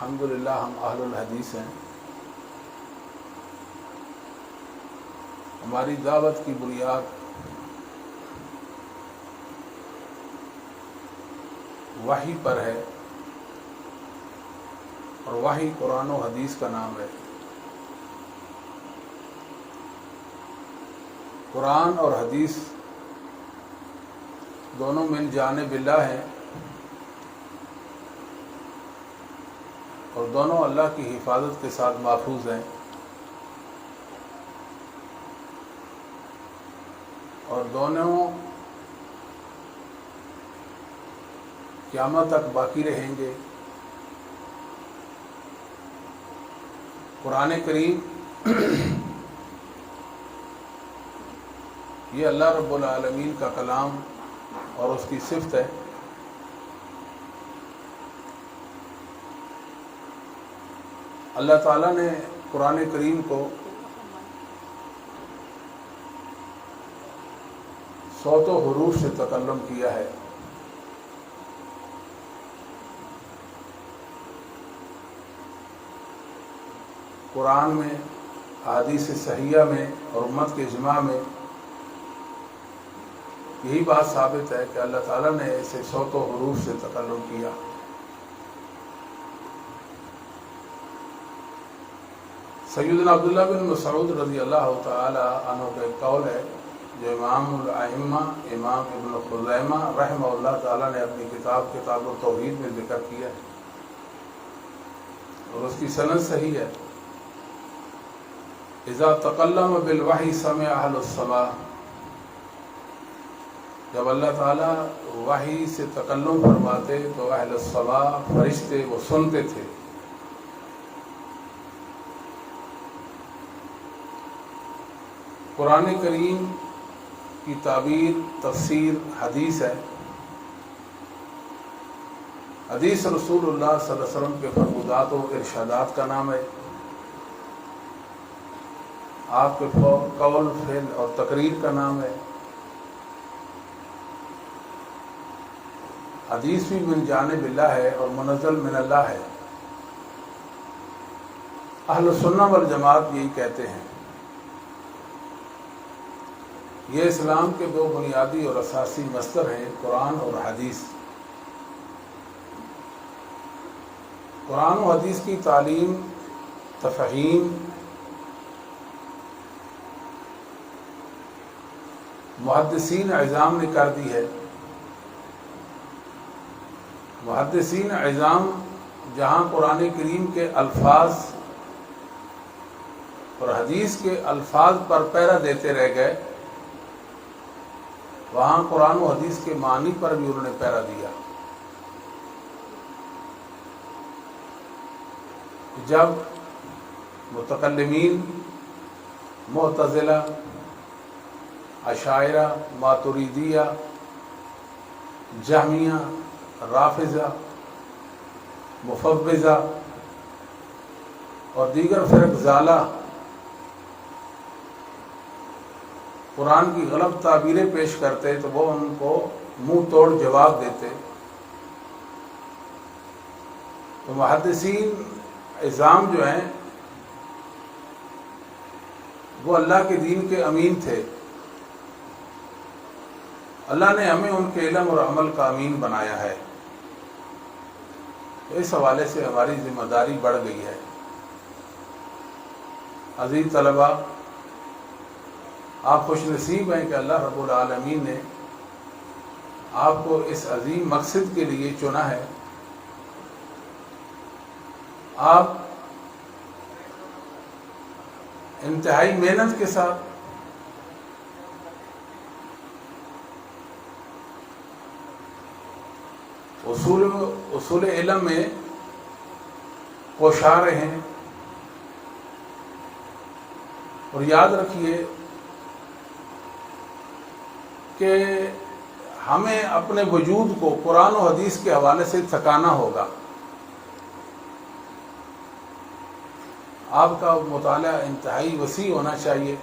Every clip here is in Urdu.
الحمدللہ ہم اہل الحدیث ہیں. ہماری دعوت کی بنیاد وحی پر ہے، اور وحی قرآن و حدیث کا نام ہے. قرآن اور حدیث دونوں من جانب اللہ ہیں، اور دونوں اللہ کی حفاظت کے ساتھ محفوظ ہیں، اور دونوں قیامت تک باقی رہیں گے. قرآن کریم یہ اللہ رب العالمین کا کلام اور اس کی صفت ہے. اللہ تعالیٰ نے قرآن کریم کو صوت و حروف سے تکلم کیا ہے. قرآن میں، احادیث صحیحہ میں اور امت کے اجماع میں یہی بات ثابت ہے کہ اللہ تعالیٰ نے اسے صوت و حروف سے تکلم کیا. سیدنا عبداللہ بن مسعود رضی اللہ تعالی عنہ کا ایک قول ہے جو امام الائمہ امام ابن خزیمہ رحمہ اللہ تعالیٰ نے اپنی کتاب التوحید میں ذکر کیا ہے، اور اس کی سند صحیح ہے. اذا تکلم بالوحی سمع اہل السماء، جب اللہ تعالیٰ وحی سے تکلم فرماتے تو اہل السماء فرشتے وہ سنتے تھے. قرآن کریم کی تعبیر، تفسیر حدیث ہے. حدیث رسول اللہ صلی اللہ علیہ وسلم کے فرمودات و ارشادات کا نام ہے. آپ کے قول، فعل اور تقریر کا نام ہے. حدیث بھی من جانب اللہ ہے اور منزل من اللہ ہے. اہل سنہ والجماعت یہی کہتے ہیں. یہ اسلام کے دو بنیادی اور اساسی مصدر ہیں، قرآن اور حدیث. قرآن و حدیث کی تعلیم، تفہیم، محدثین عظام نے کر دی ہے. محدثین عظام جہاں قرآن کریم کے الفاظ اور حدیث کے الفاظ پر پہرا دیتے رہ گئے، وہاں قرآن و حدیث کے معنی پر بھی انہوں نے پہرا دیا. جب متکلمین، معتزلہ، اشاعرہ، ماتریدیہ، جہمیہ، رافضہ، مفوضہ اور دیگر فرق ضالہ قرآن کی غلط تعبیریں پیش کرتے تو وہ ان کو منہ توڑ جواب دیتے. تو محدثین عظام جو ہیں وہ اللہ کے دین کے امین تھے. اللہ نے ہمیں ان کے علم اور عمل کا امین بنایا ہے. اس حوالے سے ہماری ذمہ داری بڑھ گئی ہے. عزیز طلباء، آپ خوش نصیب ہیں کہ اللہ رب العالمین نے آپ کو اس عظیم مقصد کے لیے چنا ہے. آپ انتہائی محنت کے ساتھ اصول علم میں کوشاں رہیں، اور یاد رکھیے کہ ہمیں اپنے وجود کو قرآن و حدیث کے حوالے سے تھکانا ہوگا. آپ کا مطالعہ انتہائی وسیع ہونا چاہیے.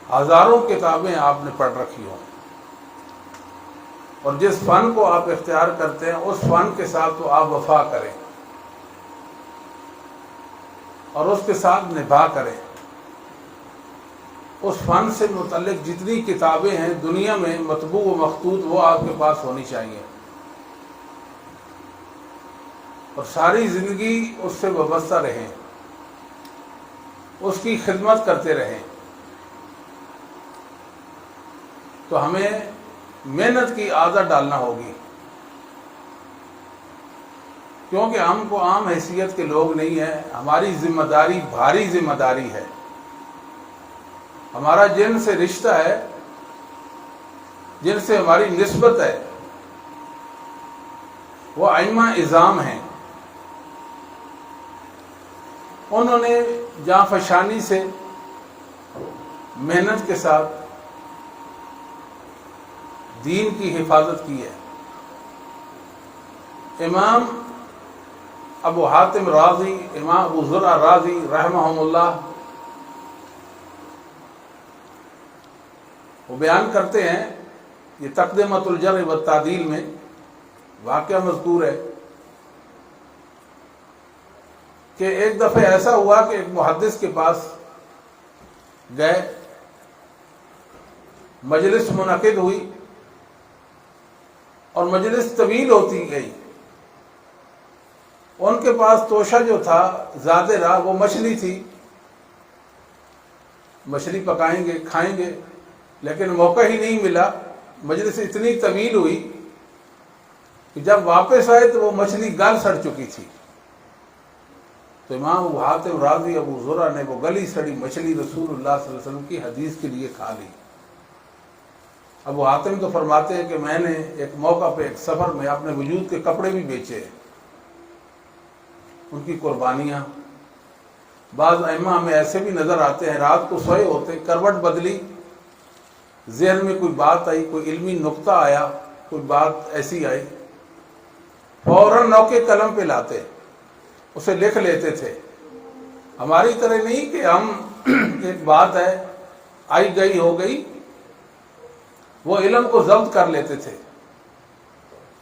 ہزاروں کتابیں آپ نے پڑھ رکھی ہوں، اور جس فن کو آپ اختیار کرتے ہیں اس فن کے ساتھ تو آپ وفا کریں. اور اس کے ساتھ نبھا کریں۔ اس فن سے متعلق جتنی کتابیں ہیں دنیا میں مطبوع و مخطوط، وہ آپ کے پاس ہونی چاہیے، اور ساری زندگی اس سے وابستہ رہیں، اس کی خدمت کرتے رہیں۔ تو ہمیں محنت کی عادت ڈالنا ہوگی، کیونکہ ہم کو عام حیثیت کے لوگ نہیں ہیں، ہماری ذمہ داری بھاری ذمہ داری ہے۔ ہمارا جن سے رشتہ ہے، جن سے ہماری نسبت ہے، وہ ائمہ اعظام ہیں۔ انہوں نے جاں فشانی سے محنت کے ساتھ دین کی حفاظت کی ہے۔ امام ابو حاتم رازی، امام ابو زرع رازی رحمہم اللہ، وہ بیان کرتے ہیں، یہ تقدمۃ الجرح والتعدیل میں واقعہ مذکور ہے کہ ایک دفعہ ایسا ہوا کہ ایک محدث کے پاس گئے، مجلس منعقد ہوئی اور مجلس طویل ہوتی گئی۔ ان کے پاس توشہ جو تھا زیادہ راہ وہ مچھلی تھی، مچھلی پکائیں گے کھائیں گے، لیکن موقع ہی نہیں ملا۔ مجلس اتنی طویل ہوئی کہ جب واپس آئے تو وہ مچھلی گل سڑ چکی تھی۔ تو امام ابو حاتم رازی ابو زرع نے وہ گلی سڑی مچھلی رسول اللہ صلی اللہ علیہ وسلم کی حدیث کے لیے کھا لی۔ ابو حاتم تو فرماتے ہیں کہ میں نے ایک موقع پہ ایک سفر میں اپنے وجود کے کپڑے بھی بیچے، ان کی قربانیاں۔ بعض ائمہ ہمیں ایسے بھی نظر آتے ہیں، رات کو سوئے ہوتے، کروٹ بدلی، ذہن میں کوئی بات آئی، کوئی علمی نقطہ آیا، کوئی بات ایسی آئی، فوراً نوکے قلم پہ لاتے، اسے لکھ لیتے تھے۔ ہماری طرح نہیں کہ ہم ایک بات ہے آئی گئی ہو گئی، وہ علم کو ضبط کر لیتے تھے۔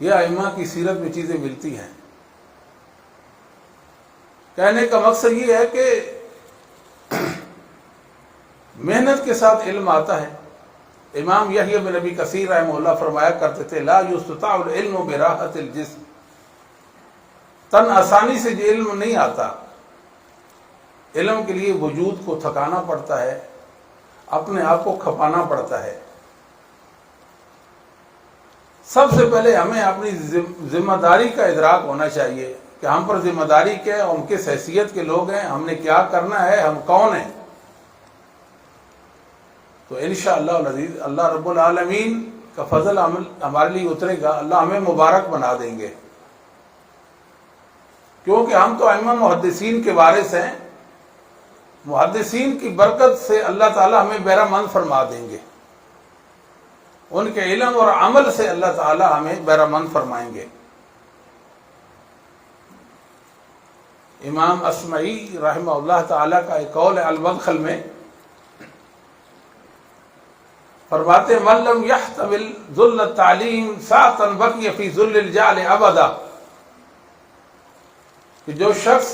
یہ ائمہ کی سیرت میں چیزیں ملتی ہیں۔ کہنے کا مقصد یہ ہے کہ محنت کے ساتھ علم آتا ہے۔ امام یحییٰ بن ابی کثیر رحمہ اللہ فرمایا کرتے تھے، لا یستطاع العلم براحۃ الجسم، تن آسانی سے جو علم نہیں آتا، علم کے لیے وجود کو تھکانا پڑتا ہے، اپنے آپ کو کھپانا پڑتا ہے۔ سب سے پہلے ہمیں اپنی ذمہ داری کا ادراک ہونا چاہیے کہ ہم پر ذمہ داری کیا ہے، ہم کس حیثیت کے لوگ ہیں، ہم نے کیا کرنا ہے، ہم کون ہیں۔ تو انشاءاللہ العزیز اللہ رب العالمین کا فضل ہمارے لیے اترے گا، اللہ ہمیں مبارک بنا دیں گے، کیونکہ ہم تو ائمہ محدثین کے وارث ہیں۔ محدثین کی برکت سے اللہ تعالی ہمیں بہرہ فرما دیں گے، ان کے علم اور عمل سے اللہ تعالی ہمیں بہرہ فرمائیں گے۔ امام اصمعی رحمہ اللہ تعالی کا ایک قول ہے المدخل میں، فرماتے من لم يحتمل ذل التعلیم ساعتا بقی فی ذل الجہل ابدا، کہ جو شخص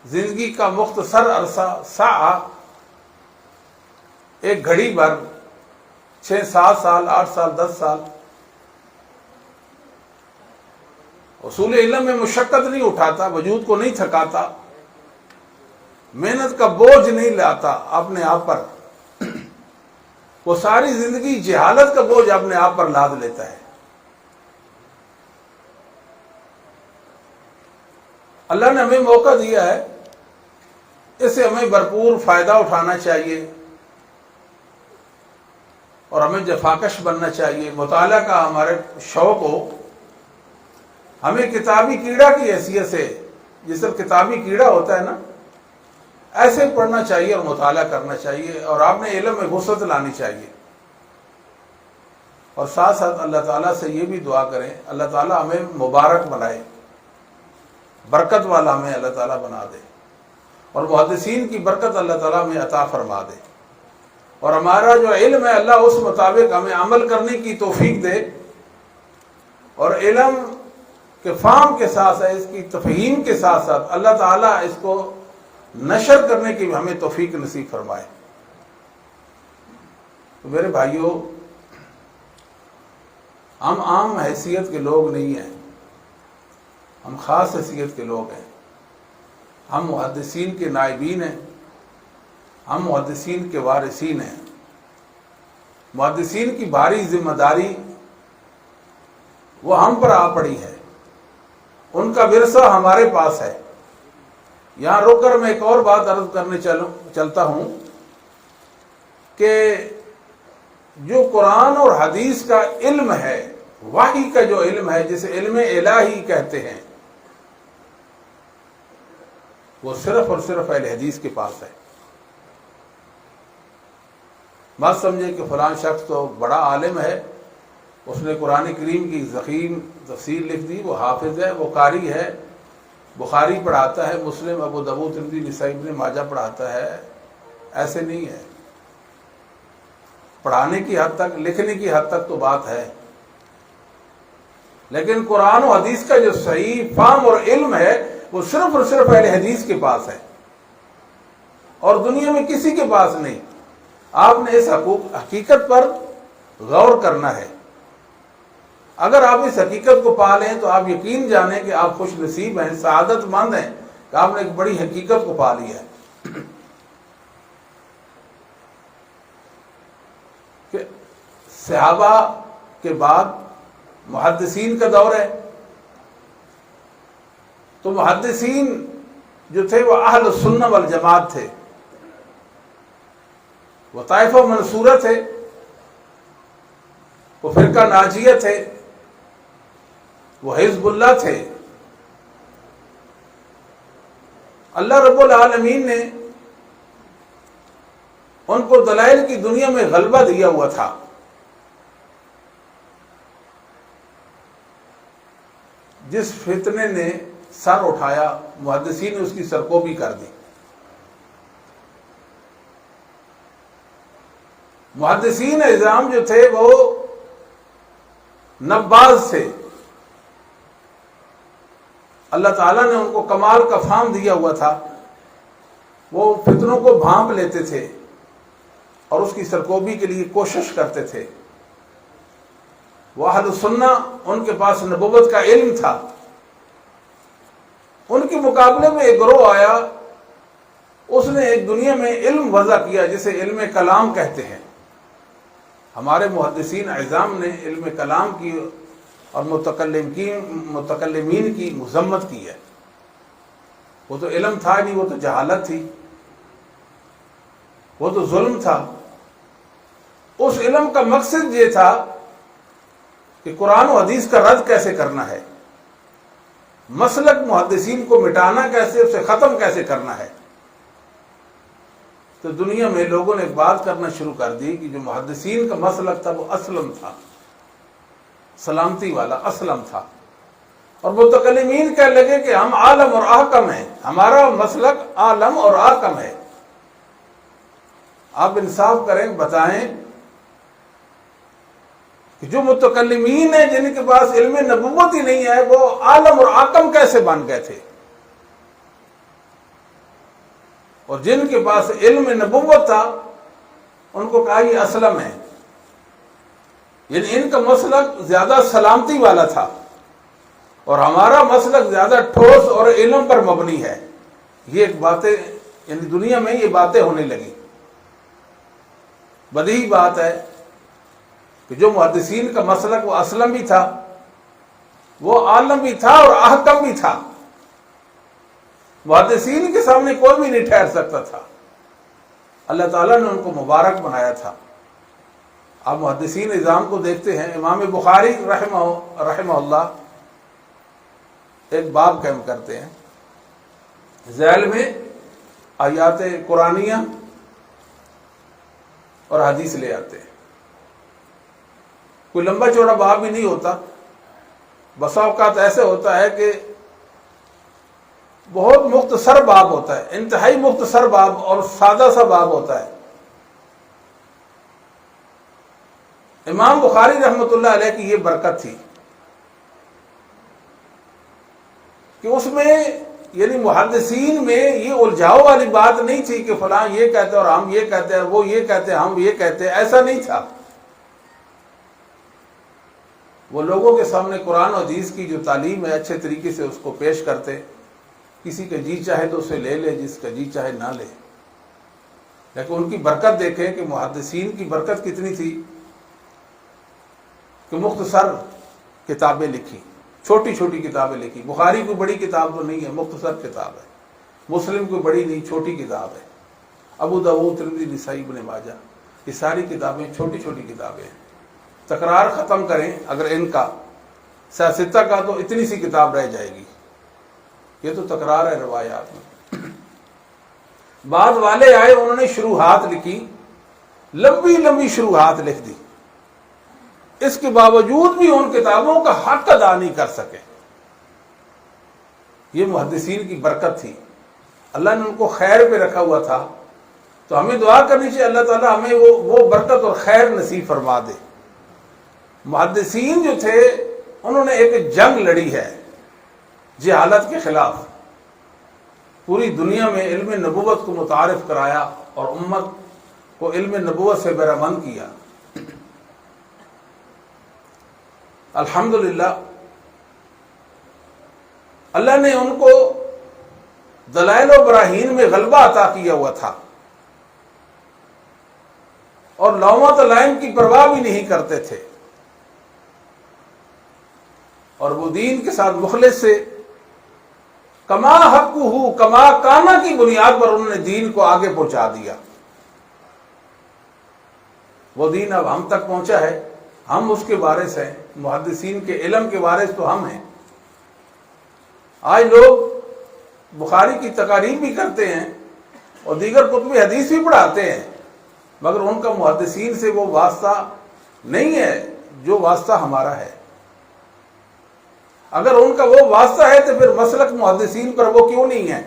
زندگی کا مختصر عرصہ ساعہ، ایک گھڑی بھر 6 7 سال 8 سال 10 سال اصول علم میں مشقت نہیں اٹھاتا، وجود کو نہیں تھکاتا، محنت کا بوجھ نہیں لاتا اپنے آپ پر، وہ ساری زندگی جہالت کا بوجھ اپنے آپ پر لاد لیتا ہے۔ اللہ نے ہمیں موقع دیا ہے، اس سے ہمیں بھرپور فائدہ اٹھانا چاہیے اور ہمیں جفاکش بننا چاہیے۔ مطالعہ کا ہمارے شوق ہو، ہمیں کتابی کیڑا کی حیثیت سے، جس طرح کتابی کیڑا ہوتا ہے نا، ایسے پڑھنا چاہیے اور مطالعہ کرنا چاہیے، اور آپ نے علم میں وسعت لانی چاہیے۔ اور ساتھ ساتھ اللہ تعالیٰ سے یہ بھی دعا کریں، اللہ تعالیٰ ہمیں مبارک بنائے، برکت والا ہمیں اللہ تعالیٰ بنا دے، اور محدثین کی برکت اللہ تعالیٰ ہمیں عطا فرما دے، اور ہمارا جو علم ہے اللہ اس مطابق ہمیں عمل کرنے کی توفیق دے، اور علم کے فہم کے ساتھ اس کی تفہیم کے ساتھ ساتھ اللہ تعالیٰ اس کو نشر کرنے کی ہمیں توفیق نصیب فرمائے۔ تو میرے بھائیوں، ہم عام حیثیت کے لوگ نہیں ہیں، ہم خاص حیثیت کے لوگ ہیں۔ ہم محدثین کے نائبین ہیں، ہم محدثین کے وارثین ہیں۔ محدثین کی بھاری ذمہ داری وہ ہم پر آ پڑی ہے، ان کا ورثہ ہمارے پاس ہے۔ یہاں رک کر میں ایک اور بات عرض کرنے چلتا ہوں کہ جو قرآن اور حدیث کا علم ہے، وحی کا جو علم ہے جسے علم الہی کہتے ہیں، وہ صرف اور صرف اہل حدیث کے پاس ہے۔ مت سمجھے کہ فلاں شخص تو بڑا عالم ہے، اس نے قرآن کریم کی ضخیم تفسیر لکھ دی، وہ حافظ ہے، وہ قاری ہے، بخاری پڑھاتا ہے، مسلم، ابو داؤد، ترمذی، نسائی، ابن ماجہ پڑھاتا ہے۔ ایسے نہیں ہے۔ پڑھانے کی حد تک، لکھنے کی حد تک تو بات ہے، لیکن قرآن و حدیث کا جو صحیح فہم اور علم ہے وہ صرف اور صرف اہل حدیث کے پاس ہے، اور دنیا میں کسی کے پاس نہیں۔ آپ نے اس حقیقت پر غور کرنا ہے۔ اگر آپ اس حقیقت کو پا لیں تو آپ یقین جانیں کہ آپ خوش نصیب ہیں، سعادت مند ہیں کہ آپ نے ایک بڑی حقیقت کو پا لیا ہے کہ صحابہ کے بعد محدثین کا دور ہے، تو محدثین جو تھے وہ اہل السنہ والجماعت تھے، وہ طائفہ منصورہ تھے، وہ فرقہ ناجیہ تھے، وہ حزب اللہ تھے۔ اللہ رب العالمین نے ان کو دلائل کی دنیا میں غلبہ دیا ہوا تھا۔ جس فتنے نے سر اٹھایا، محدثین نے اس کی سرکوبی کر دی۔ محدثین اعظام جو تھے وہ نباز تھے، اللہ تعالیٰ نے ان کو کمال کا فہم دیا ہوا تھا، وہ فتنوں کو بھانپ لیتے تھے اور اس کی سرکوبی کے لیے کوشش کرتے تھے۔ وہ اہل سنہ، ان کے پاس نبوت کا علم تھا۔ ان کے مقابلے میں ایک گروہ آیا، اس نے ایک دنیا میں علم وضع کیا جسے علم کلام کہتے ہیں۔ ہمارے محدثین اعظام نے علم کلام کی اور متکلمین کی مذمت کی ہے۔ وہ تو علم تھا نہیں، وہ تو جہالت تھی، وہ تو ظلم تھا۔ اس علم کا مقصد یہ تھا کہ قرآن و حدیث کا رد کیسے کرنا ہے، مسلک محدثین کو مٹانا کیسے، اسے ختم کیسے کرنا ہے۔ تو دنیا میں لوگوں نے ایک بات کرنا شروع کر دی کہ جو محدثین کا مسلک تھا وہ اسلم تھا، سلامتی والا اسلم تھا، اور متکلمین کہنے لگے کہ ہم عالم اور احکم ہیں، ہمارا مسلک عالم اور احکم ہے۔ آپ انصاف کریں، بتائیں کہ جو متکلمین ہیں جن کے پاس علم نبوت ہی نہیں ہے، وہ عالم اور احکم کیسے بن گئے تھے؟ اور جن کے پاس علم نبوت تھا ان کو کہا یہ اسلم ہے، یعنی ان کا مسلک زیادہ سلامتی والا تھا، اور ہمارا مسلک زیادہ ٹھوس اور علم پر مبنی ہے۔ یہ ایک باتیں، یعنی دنیا میں یہ باتیں ہونے لگی۔ بدیہی بات ہے کہ جو محدثین کا مسلک وہ اسلم بھی تھا، وہ عالم بھی تھا اور احکم بھی تھا، محدثین کے سامنے کوئی بھی نہیں ٹھہر سکتا تھا۔ اللہ تعالیٰ نے ان کو مبارک بنایا تھا۔ آپ محدثین نظام کو دیکھتے ہیں، امام بخاری رحمہ اللہ ایک باب قائم کرتے ہیں، ذیل میں آیات قرآنیہ اور حدیث لے آتے ہیں۔ کوئی لمبا چوڑا باب بھی نہیں ہوتا، بسا اوقات ایسے ہوتا ہے کہ بہت مختصر باب ہوتا ہے، انتہائی مختصر باب اور سادہ سا باب ہوتا ہے۔ امام بخاری رحمۃ اللہ علیہ کی یہ برکت تھی کہ اس میں یعنی محدثین میں یہ الجھاؤ والی بات نہیں تھی کہ فلاں یہ کہتے اور ہم یہ کہتے ہیں، وہ یہ کہتے ہم یہ کہتے، ایسا نہیں تھا۔ وہ لوگوں کے سامنے قرآن و حدیث کی جو تعلیم ہے اچھے طریقے سے اس کو پیش کرتے، کسی کا جی چاہے تو اسے لے لے، جس کا جی چاہے نہ لے، لیکن ان کی برکت دیکھیں کہ محدثین کی برکت کتنی تھی کہ مختصر کتابیں لکھی، چھوٹی چھوٹی کتابیں لکھی۔ بخاری کوئی بڑی کتاب تو نہیں ہے، مختصر کتاب ہے۔ مسلم کوئی بڑی نہیں، چھوٹی کتاب ہے۔ ابو داؤد، ترمذی، نسائی، ابن ماجہ، یہ ساری کتابیں چھوٹی چھوٹی کتابیں ہیں۔ تکرار ختم کریں اگر ان کا سیاستہ کا تو اتنی سی کتاب رہ جائے گی۔ یہ تو تکرار ہے روایات میں۔ بعد والے آئے، انہوں نے شروحات لکھی، لمبی لمبی شروحات لکھ دی، اس کے باوجود بھی ان کتابوں کا حق ادا نہیں کر سکے۔ یہ محدثین کی برکت تھی، اللہ نے ان کو خیر پہ رکھا ہوا تھا، تو ہمیں دعا کرنی چاہیے اللہ تعالیٰ ہمیں وہ برکت اور خیر نصیب فرما دے۔ محدثین جو تھے انہوں نے ایک جنگ لڑی ہے جہالت کے خلاف، پوری دنیا میں علم نبوت کو متعارف کرایا اور امت کو علم نبوت سے بہرمند کیا۔ الحمدللہ اللہ نے ان کو دلائل و براہین میں غلبہ عطا کیا ہوا تھا، اور لومہ لائم کی پرواہ بھی نہیں کرتے تھے، اور وہ دین کے ساتھ مخلص سے کما حقہ کما کانا کی بنیاد پر انہوں نے دین کو آگے پہنچا دیا۔ وہ دین اب ہم تک پہنچا ہے، ہم اس کے وارث ہیں، محدثین کے علم کے وارث تو ہم ہیں۔ آج لوگ بخاری کی تقاریب بھی کرتے ہیں اور دیگر کتب حدیث بھی پڑھاتے ہیں، مگر ان کا محدثین سے وہ واسطہ نہیں ہے جو واسطہ ہمارا ہے۔ اگر ان کا وہ واسطہ ہے تو پھر مسلک محدثین پر وہ کیوں نہیں ہے؟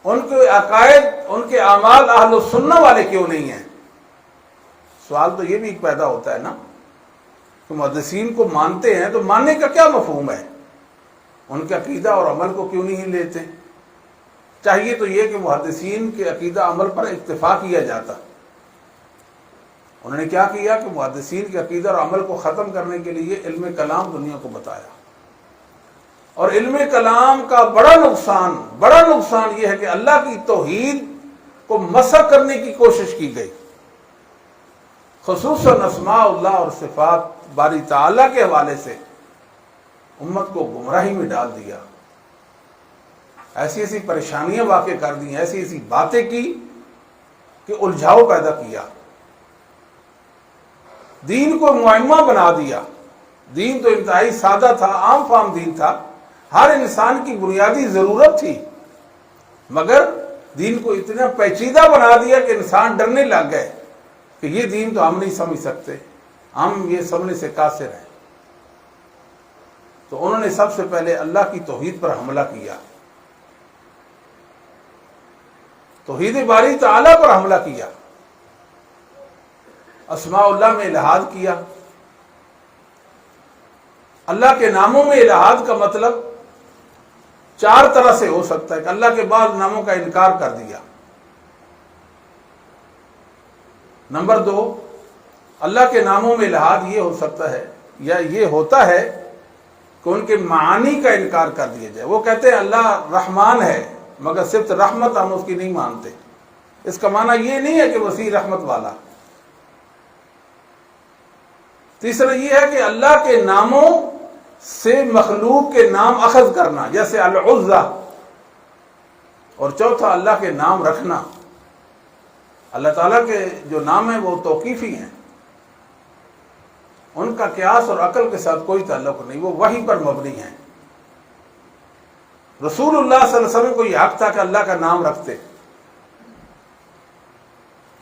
ان کے عقائد، ان کے اعمال اہل السنہ والے کیوں نہیں ہیں؟ سوال تو یہ بھی پیدا ہوتا ہے نا کہ محدثین کو مانتے ہیں تو ماننے کا کیا مفہوم ہے؟ ان کے عقیدہ اور عمل کو کیوں نہیں لیتے؟ چاہیے تو یہ کہ محدثین کے عقیدہ عمل پر اکتفا کیا جاتا۔ انہوں نے کیا کیا کہ محدثین کے عقیدہ اور عمل کو ختم کرنے کے لیے علم کلام دنیا کو بتایا، اور علم کلام کا بڑا نقصان یہ ہے کہ اللہ کی توحید کو مسح کرنے کی کوشش کی گئی، خصوصاً اسماء اللہ اور صفات باری تعالیٰ کے حوالے سے امت کو گمراہی میں ڈال دیا، ایسی ایسی پریشانیاں واقع کر دی، ایسی ایسی باتیں کی کہ الجھاؤ پیدا کیا، دین کو معمہ بنا دیا۔ دین تو انتہائی سادہ تھا، عام فام دین تھا، ہر انسان کی بنیادی ضرورت تھی، مگر دین کو اتنا پیچیدہ بنا دیا کہ انسان ڈرنے لگ گئے کہ یہ دین تو ہم نہیں سمجھ سکتے، ہم یہ سمجھنے سے قاصر ہیں۔ تو انہوں نے سب سے پہلے اللہ کی توحید پر حملہ کیا، توحید باری تعالیٰ پر حملہ کیا، اسماء اللہ میں الحاد کیا۔ اللہ کے ناموں میں الحاد کا مطلب چار طرح سے ہو سکتا ہے کہ اللہ کے بعض ناموں کا انکار کر دیا۔ نمبر دو، اللہ کے ناموں میں الحاد یہ ہو سکتا ہے یا یہ ہوتا ہے کہ ان کے معانی کا انکار کر دیا جائے۔ وہ کہتے ہیں اللہ رحمان ہے، مگر صرف رحمت ہم اس کی نہیں مانتے، اس کا معنی یہ نہیں ہے کہ وسیع رحمت والا۔ تیسرا یہ ہے کہ اللہ کے ناموں سے مخلوق کے نام اخذ کرنا، جیسے العزہ، اور چوتھا اللہ کے نام رکھنا۔ اللہ تعالیٰ کے جو نام ہیں وہ توقیفی ہیں، ان کا قیاس اور عقل کے ساتھ کوئی تعلق نہیں، وہ وحی پر مبنی ہیں۔ رسول اللہ صلی اللہ علیہ وسلم کو یہ حق تھا کہ اللہ کا نام رکھتے،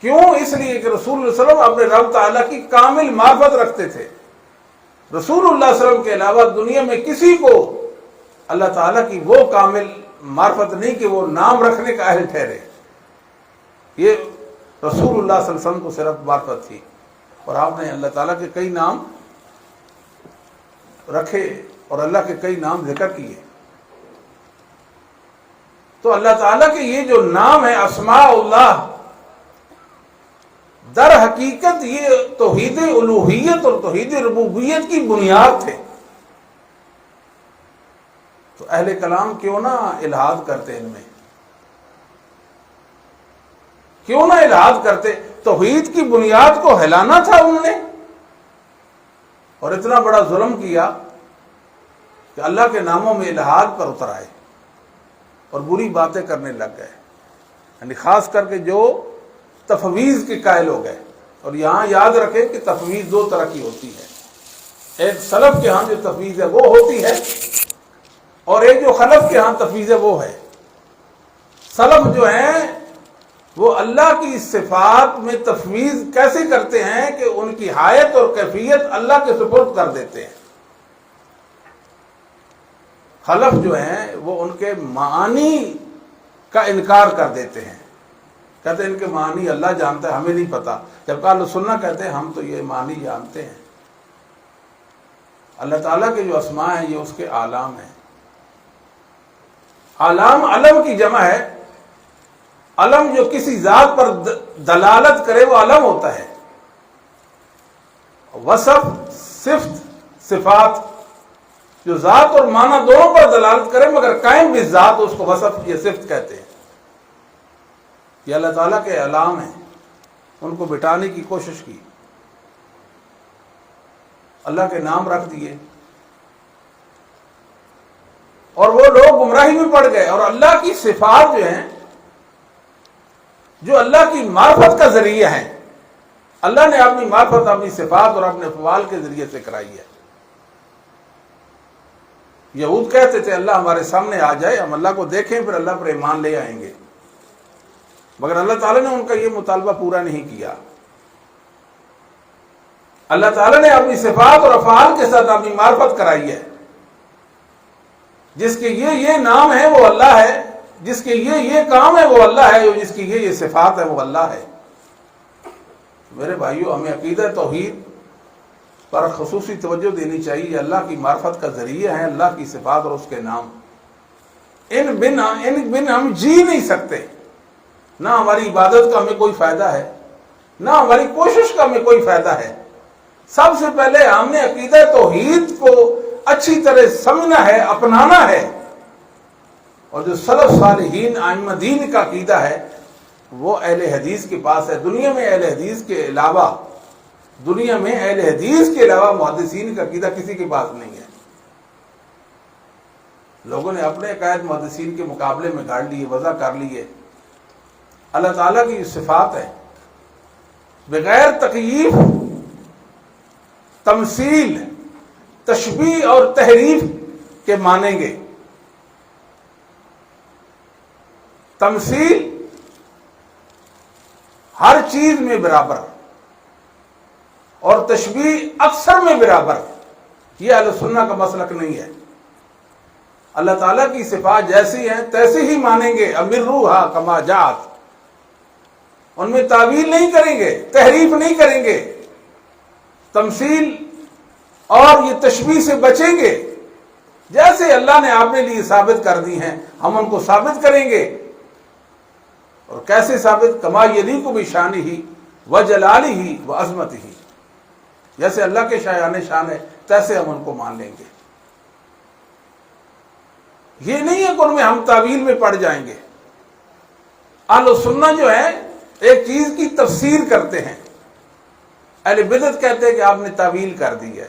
کیوں؟ اس لیے کہ رسول اللہ صلی اللہ علیہ وسلم اپنے رب تعالیٰ کی کامل معرفت رکھتے تھے۔ رسول اللہ صلی اللہ علیہ وسلم کے علاوہ دنیا میں کسی کو اللہ تعالیٰ کی وہ کامل معرفت نہیں کہ وہ نام رکھنے کا اہل ٹھہرے، یہ رسول اللہ صلی اللہ علیہ وسلم کو صرف معرفت تھی، اور آپ نے اللہ تعالیٰ کے کئی نام رکھے اور اللہ کے کئی نام ذکر کیے۔ تو اللہ تعالیٰ کے یہ جو نام ہے اسماء اللہ، در حقیقت یہ توحید الوہیت اور توحید ربوبیت کی بنیاد تھے۔ تو اہل کلام کیوں نہ الحاد کرتے ان میں، کیوں نہ الحاد کرتے؟ توحید کی بنیاد کو ہلانا تھا انہوں نے، اور اتنا بڑا ظلم کیا کہ اللہ کے ناموں میں الحاد پر اتر آئے اور بری باتیں کرنے لگ گئے، یعنی خاص کر کے جو تفویض کے قائل ہو گئے۔ اور یہاں یاد رکھیں کہ تفویض دو طرح کی ہوتی ہے، ایک سلف کے ہاں جو تفویض ہے وہ ہوتی ہے، اور ایک جو خلف کے ہاں تفویض ہے وہ ہے۔ سلف جو ہیں وہ اللہ کی صفات میں تفویض کیسے کرتے ہیں کہ ان کی حیت اور کیفیت اللہ کے سپرد کر دیتے ہیں۔ خلف جو ہیں وہ ان کے معانی کا انکار کر دیتے ہیں، کہتے ہیں ان کے معنی اللہ جانتا ہے، ہمیں نہیں پتا، جبکہ اہل سنت کہتے ہیں ہم تو یہ معنی جانتے ہیں۔ اللہ تعالیٰ کے جو اسماء ہیں یہ اس کے اعلام ہیں۔ اعلام علم کی جمع ہے، علم جو کسی ذات پر دلالت کرے وہ علم ہوتا ہے، وصف صفت صفات جو ذات اور معنی دونوں پر دلالت کرے مگر قائم بھی ذات، اس کو وصف یا صفت کہتے ہیں۔ یہ اللہ تعالیٰ کے اعلام ہیں، ان کو مٹانے کی کوشش کی، اللہ کے نام رکھ دیے، اور وہ لوگ گمراہی میں پڑ گئے۔ اور اللہ کی صفات جو ہیں، جو اللہ کی معرفت کا ذریعہ ہیں، اللہ نے اپنی معرفت اپنی صفات اور اپنے افعال کے ذریعے سے کرائی ہے۔ یہود کہتے تھے اللہ ہمارے سامنے آ جائے، ہم اللہ کو دیکھیں پھر اللہ پر ایمان لے آئیں گے، مگر اللہ تعالیٰ نے ان کا یہ مطالبہ پورا نہیں کیا۔ اللہ تعالیٰ نے اپنی صفات اور افعال کے ساتھ اپنی معرفت کرائی ہے۔ جس کے یہ نام ہے وہ اللہ ہے، جس کے یہ کام ہے وہ اللہ ہے، جس کی یہ صفات ہے وہ اللہ ہے۔ میرے بھائیوں، ہمیں عقیدہ توحید پر خصوصی توجہ دینی چاہیے۔ اللہ کی معرفت کا ذریعہ ہے اللہ کی صفات اور اس کے نام، ان بن ہم جی نہیں سکتے۔ نہ ہماری عبادت کا ہمیں کوئی فائدہ ہے، نہ ہماری کوشش کا ہمیں کوئی فائدہ ہے۔ سب سے پہلے ہم نے عقیدہ توحید کو اچھی طرح سمجھنا ہے، اپنانا ہے، اور جو سلف صالحین ائمہ دین کا عقیدہ ہے وہ اہل حدیث کے پاس ہے۔ دنیا میں اہل حدیث کے علاوہ محدثین کا عقیدہ کسی کے پاس نہیں ہے۔ لوگوں نے اپنے عقائد محدثین کے مقابلے میں گاڑ لیے، وضع کر لیے۔ اللہ تعالیٰ کی صفات ہے، بغیر تکییف، تمثیل، تشبیہ اور تحریف کے مانیں گے۔ تمثیل ہر چیز میں برابر، اور تشبیہ اکثر میں برابر، یہ اہل سنت کا مسلک نہیں ہے۔ اللہ تعالیٰ کی صفات جیسی ہیں تیسے ہی مانیں گے، امروہا کما جات، ان میں تعویل نہیں کریں گے، تحریف نہیں کریں گے، تمثیل اور یہ تشبیہ سے بچیں گے۔ جیسے اللہ نے اپنے لیے ثابت کر دی ہیں ہم ان کو ثابت کریں گے، اور کیسے ثابت؟ کما یلیق بشانہ وجلالہ وعظمتہ، جیسے اللہ کے شان ہے تیسے ہم ان کو مان لیں گے۔ یہ نہیں ہے کہ ان میں ہم تعویل میں پڑ جائیں گے۔ اہل سنت جو ہے ایک چیز کی تفسیر کرتے ہیں، اہل بدعت کہتے ہیں کہ آپ نے تعویل کر دی ہے۔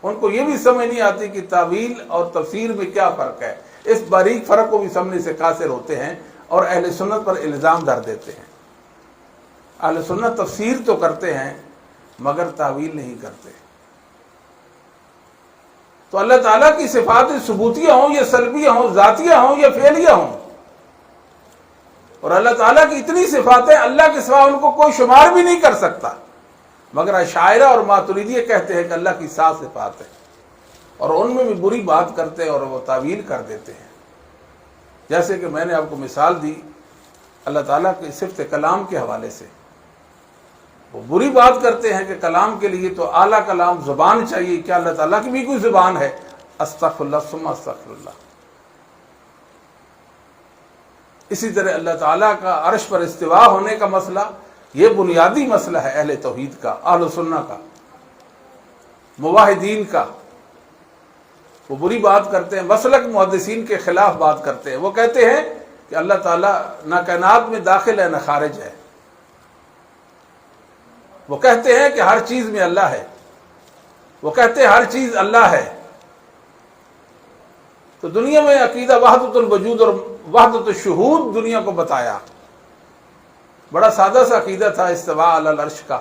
ان کو یہ بھی سمجھ نہیں آتی کہ تعویل اور تفسیر میں کیا فرق ہے۔ اس باریک فرق کو بھی سمجھنے سے قاصر ہوتے ہیں اور اہل سنت پر الزام دھر دیتے ہیں۔ اہل سنت تفسیر تو کرتے ہیں مگر تعویل نہیں کرتے۔ تو اللہ تعالیٰ کی صفات ثبوتیہ ہوں یا سلبیہ ہوں، ذاتیہ ہوں یا فعلیہ ہوں، اور اللہ تعالیٰ کی اتنی صفاتیں اللہ کے سوا ان کو کوئی شمار بھی نہیں کر سکتا، مگر اشاعرہ اور ماتریدیہ کہتے ہیں کہ اللہ کی 7 صفات ہیں، اور ان میں بھی بری بات کرتے ہیں اور وہ تعویل کر دیتے ہیں۔ جیسے کہ میں نے آپ کو مثال دی اللہ تعالیٰ کی صفت کلام کے حوالے سے، وہ بری بات کرتے ہیں کہ کلام کے لیے تو اعلیٰ کلام زبان چاہیے، کیا اللہ تعالیٰ کی بھی کوئی زبان ہے؟ استغفر اللہ ثم استغفر اللہ۔ اسی طرح اللہ تعالیٰ کا عرش پر استوا ہونے کا مسئلہ، یہ بنیادی مسئلہ ہے اہل توحید کا، اہل سنہ کا، موحدین کا۔ وہ بری بات کرتے ہیں، مسلک محدثین کے خلاف بات کرتے ہیں۔ وہ کہتے ہیں کہ اللہ تعالیٰ نہ کائنات میں داخل ہے نہ خارج ہے۔ وہ کہتے ہیں کہ ہر چیز میں اللہ ہے، وہ کہتے ہیں ہر چیز اللہ ہے۔ تو دنیا میں عقیدہ وحدت الوجود اور وحدت الشہود دنیا کو بتایا۔ بڑا سادہ سا عقیدہ تھا استواء علی العرش کا،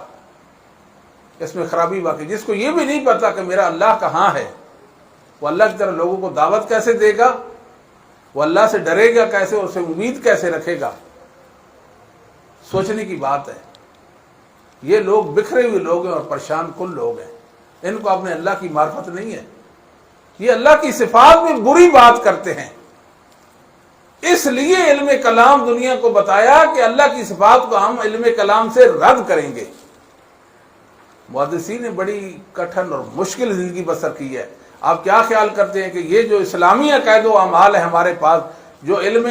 اس میں خرابی واقعی۔ جس کو یہ بھی نہیں پتا کہ میرا اللہ کہاں ہے، وہ اللہ کی طرح لوگوں کو دعوت کیسے دے گا، وہ اللہ سے ڈرے گا کیسے، اسے امید کیسے رکھے گا، سوچنے کی بات ہے۔ یہ لوگ بکھرے ہوئے لوگ ہیں اور پریشان کن لوگ ہیں، ان کو اپنے اللہ کی معرفت نہیں ہے۔ یہ اللہ کی صفات میں بری بات کرتے ہیں، اس لیے علم کلام دنیا کو بتایا کہ اللہ کی صفات کو ہم علم کلام سے رد کریں گے۔ محدثین نے بڑی کٹھن اور مشکل زندگی بسر کی ہے۔ آپ کیا خیال کرتے ہیں کہ یہ جو اسلامی عقائد و اعمال ہے ہمارے پاس، جو علم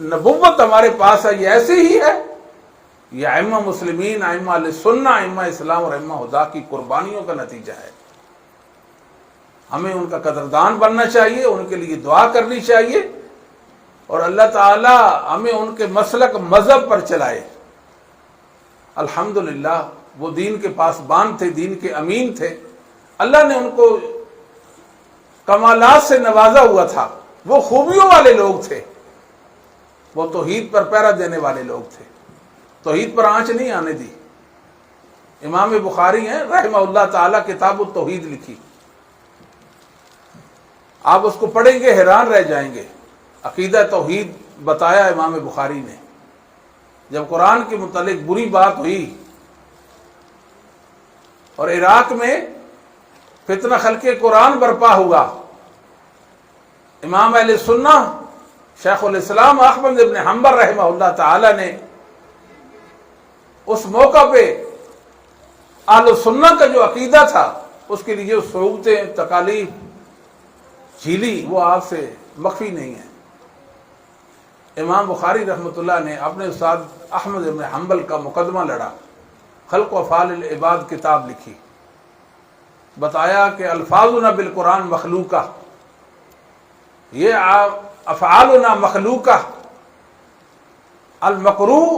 نبوت ہمارے پاس ہے، یہ ایسے ہی ہے؟ یہ ائمہ مسلمین، ائمہ اہل سنہ، ائمہ اسلام اور ائمہ ہدیٰ کی قربانیوں کا نتیجہ ہے۔ ہمیں ان کا قدردان بننا چاہیے، ان کے لیے دعا کرنی چاہیے، اور اللہ تعالی ہمیں ان کے مسلک مذہب پر چلائے۔ الحمدللہ وہ دین کے پاسبان تھے، دین کے امین تھے، اللہ نے ان کو کمالات سے نوازا ہوا تھا، وہ خوبیوں والے لوگ تھے، وہ توحید پر پہرا دینے والے لوگ تھے، توحید پر آنچ نہیں آنے دی۔ امام بخاری ہیں رحمہ اللہ تعالی، کتاب التوحید لکھی، آپ اس کو پڑھیں گے حیران رہ جائیں گے۔ عقیدہ توحید بتایا امام بخاری نے۔ جب قرآن کے متعلق بری بات ہوئی اور عراق میں فتنہ خلق قرآن برپا ہوا، امام اہل سنہ شیخ الاسلام احمد ابن حنبل رحمہ اللہ تعالی نے اس موقع پہ اہل سنہ کا جو عقیدہ تھا، اس کے لیے جو صعوبتیں تکالیف جھیلی، وہ آپ سے مخفی نہیں ہے۔ امام بخاری رحمۃ اللہ نے اپنے استاد احمد ابن حنبل کا مقدمہ لڑا، خلق و افعال العباد کتاب لکھی، بتایا کہ الفاظنا بالقرآن مخلوقہ، یہ افعالنا مخلوقہ، المقروء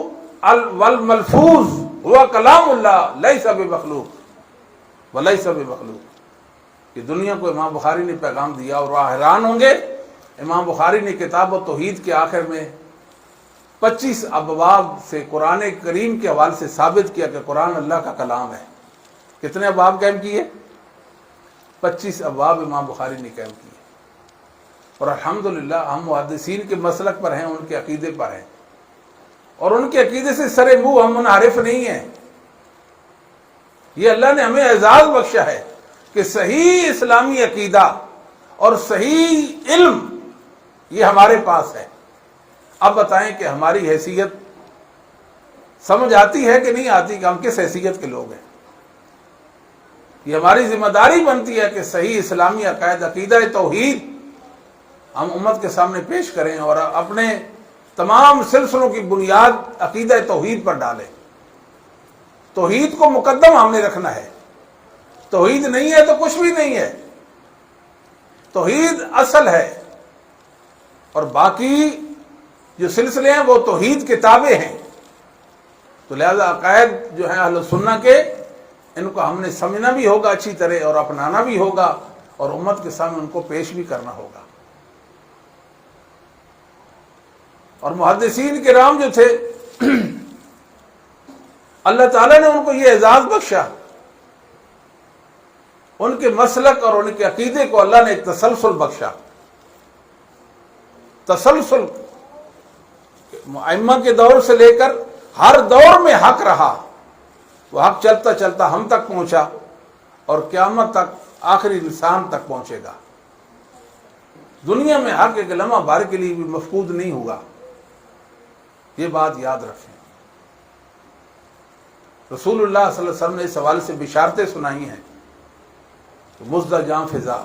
والملفوظ ہوا کلام اللہ لیس بمخلوق ولیس بمخلوق۔ یہ دنیا کو امام بخاری نے پیغام دیا، اور وہ حیران ہوں گے، امام بخاری نے کتاب التوحید کے آخر میں 25 ابواب سے قرآن کریم کے حوالے سے ثابت کیا کہ قرآن اللہ کا کلام ہے۔ کتنے ابواب قائم کیے؟ 25 ابواب امام بخاری نے قائم کیے، اور الحمدللہ ہم محدثین کے مسلک پر ہیں، ان کے عقیدے پر ہیں، اور ان کے عقیدے سے سرے منہ ہم منحرف نہیں ہیں۔ یہ اللہ نے ہمیں اعزاز بخشا ہے کہ صحیح اسلامی عقیدہ اور صحیح علم یہ ہمارے پاس ہے۔ اب بتائیں کہ ہماری حیثیت سمجھ آتی ہے کہ نہیں آتی کہ ہم کس حیثیت کے لوگ ہیں؟ یہ ہماری ذمہ داری بنتی ہے کہ صحیح اسلامی عقائد، عقیدہ توحید ہم امت کے سامنے پیش کریں، اور اپنے تمام سلسلوں کی بنیاد عقیدہ توحید پر ڈالیں۔ توحید کو مقدم ہم نے رکھنا ہے، توحید نہیں ہے تو کچھ بھی نہیں ہے، توحید اصل ہے، اور باقی جو سلسلے ہیں وہ توحید کتابیں ہیں۔ تو لہذا عقائد جو ہیں اہل سنہ کے، ان کو ہم نے سمجھنا بھی ہوگا اچھی طرح، اور اپنانا بھی ہوگا، اور امت کے سامنے ان کو پیش بھی کرنا ہوگا۔ اور محدثین کرام جو تھے، اللہ تعالیٰ نے ان کو یہ اعزاز بخشا، ان کے مسلک اور ان کے عقیدے کو اللہ نے ایک تسلسل بخشا۔ تسلسل ائمہ کے دور سے لے کر ہر دور میں حق رہا، وہ حق چلتا چلتا ہم تک پہنچا، اور قیامت تک آخری انسان تک پہنچے گا۔ دنیا میں حق ایک لمحہ بھر کے لیے بھی مفقود نہیں ہوگا، یہ بات یاد رکھیں۔ رسول اللہ صلی اللہ علیہ وسلم نے اس حوالے سے بشارتیں سنائی ہیں، مزدجاں فضا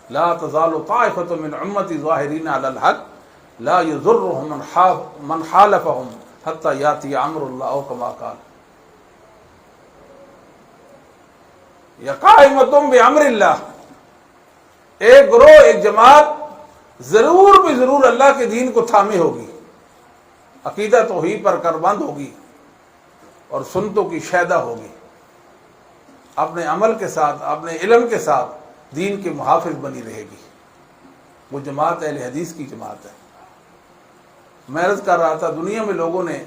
لا تزال طائفة من امتی ظاہرین علی الحق لا یضرهم من حالفهم حتی یاتی امر اللہ کما قال یا قائمتم بامر اللہ. ایک گروہ، ایک جماعت ضرور بھی ضرور اللہ کے دین کو تھامے ہوگی، عقیدہ توحید پر کربند ہوگی اور سنتوں کی شیدہ ہوگی، اپنے عمل کے ساتھ، اپنے علم کے ساتھ دین کے محافظ بنی رہے گی. وہ جماعت اہل حدیث کی جماعت ہے. میں عرض کر رہا تھا دنیا میں لوگوں نے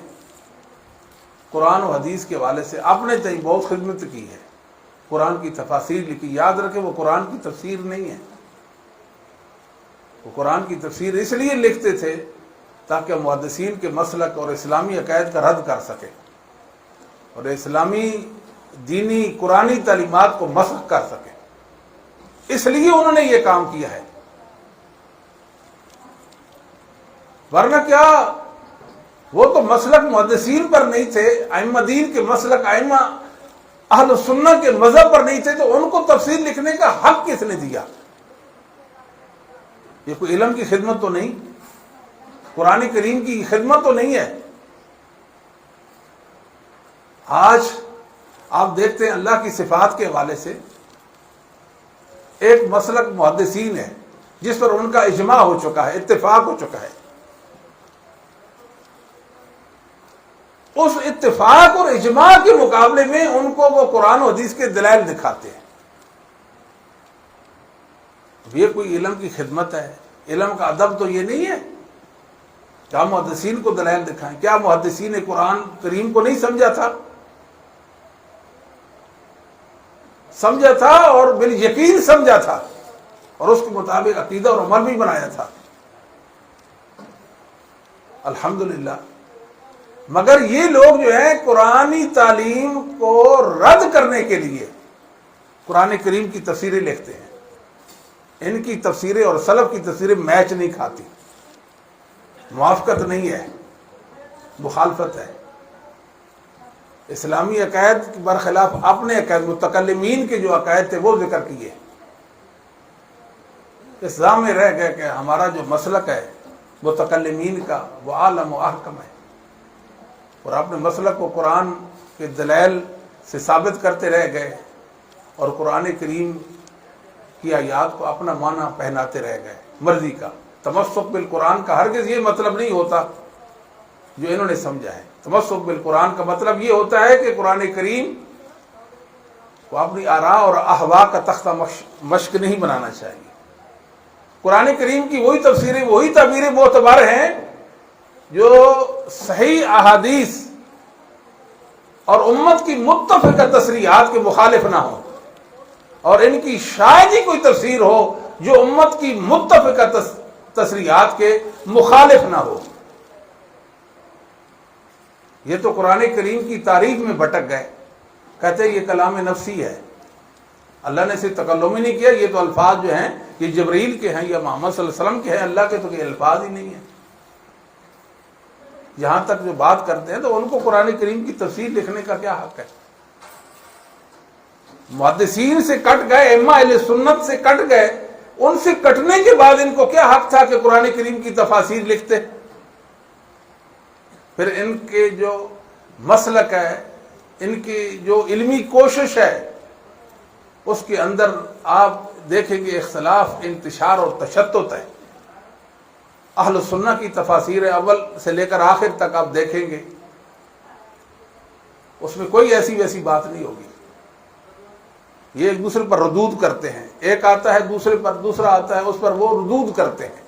قرآن و حدیث کے حوالے سے اپنے تئیں بہت خدمت کی ہے، قرآن کی تفاسیر لکھی. یاد رکھیں وہ قرآن کی تفسیر نہیں ہے، وہ قرآن کی تفسیر اس لیے لکھتے تھے تاکہ محدثین کے مسلک اور اسلامی عقائد کا رد کر سکے اور اسلامی دینی قرآنی تعلیمات کو مسخ کر سکے. اس لیے انہوں نے یہ کام کیا ہے، ورنہ کیا وہ تو مسلک محدثین پر نہیں تھے، ائمہ دین کے مسلک ائمہ اہل سنت کے مذہب پر نہیں تھے، تو ان کو تفسیر لکھنے کا حق کس نے دیا؟ یہ کوئی علم کی خدمت تو نہیں، قرآن کریم کی خدمت تو نہیں ہے. آج آپ دیکھتے ہیں اللہ کی صفات کے حوالے سے ایک مسلک محدثین ہے جس پر ان کا اجماع ہو چکا ہے، اتفاق ہو چکا ہے. اس اتفاق اور اجماع کے مقابلے میں ان کو وہ قرآن و حدیث کے دلائل دکھاتے ہیں. یہ کوئی علم کی خدمت ہے؟ علم کا ادب تو یہ نہیں ہے. کیا محدثین کو دلائل دکھائیں؟ کیا محدثین نے قرآن کریم کو نہیں سمجھا تھا؟ سمجھا تھا اور بالیقین سمجھا تھا اور اس کے مطابق عقیدہ اور عمل بھی بنایا تھا. الحمدللہ. مگر یہ لوگ جو ہیں قرآنی تعلیم کو رد کرنے کے لیے قرآن کریم کی تفسیریں لکھتے ہیں. ان کی تفسیریں اور سلف کی تفسیریں میچ نہیں کھاتی، موافقت نہیں ہے، مخالفت ہے. اسلامی عقائد کے برخلاف اپنے عقائد، متکلمین کے جو عقائد تھے وہ ذکر کیے. اس ذہن میں رہ گئے کہ ہمارا جو مسلک ہے متکلمین کا وہ عالم و احکم ہے، اور اپنے مسلک کو قرآن کے دلائل سے ثابت کرتے رہ گئے اور قرآن کریم کی آیات کو اپنا معنی پہناتے رہ گئے مرضی کا. تمسک بالقرآن کا ہرگز یہ مطلب نہیں ہوتا جو انہوں نے سمجھا ہے. تمسک بالقرآن کا مطلب یہ ہوتا ہے کہ قرآن کریم کو اپنی آراء اور احوا کا تختہ مشق نہیں بنانا چاہیے. قرآن کریم کی وہی تفسیریں، وہی تعبیریں معتبر ہیں جو صحیح احادیث اور امت کی متفقہ تصریحات کے مخالف نہ ہوں، اور ان کی شاید ہی کوئی تفسیر ہو جو امت کی متفقہ تصریحات کے مخالف نہ ہو. یہ تو قرآن کریم کی تعریف میں بھٹک گئے، کہتے ہیں یہ کلام نفسی ہے، اللہ نے اسے تکلم ہی نہیں کیا، یہ تو الفاظ جو ہیں یہ جبرائیل کے ہیں یا محمد صلی اللہ علیہ وسلم کے ہیں، اللہ کے تو یہ الفاظ ہی نہیں ہیں. یہاں تک جو بات کرتے ہیں تو ان کو قرآن کریم کی تفسیر لکھنے کا کیا حق ہے؟ محدثین سے کٹ گئے، ائمہ اہل سنت سے کٹ گئے، ان سے کٹنے کے بعد ان کو کیا حق تھا کہ قرآن کریم کی تفاسیر لکھتے؟ پھر ان کے جو مسلک ہے، ان کی جو علمی کوشش ہے، اس کے اندر آپ دیکھیں گے اختلاف، انتشار اور تشتت ہے. اہل سنت کی تفاسیر اول سے لے کر آخر تک آپ دیکھیں گے اس میں کوئی ایسی ویسی بات نہیں ہوگی. یہ ایک دوسرے پر ردود کرتے ہیں، ایک آتا ہے دوسرے پر، دوسرا آتا ہے اس پر، وہ ردود کرتے ہیں.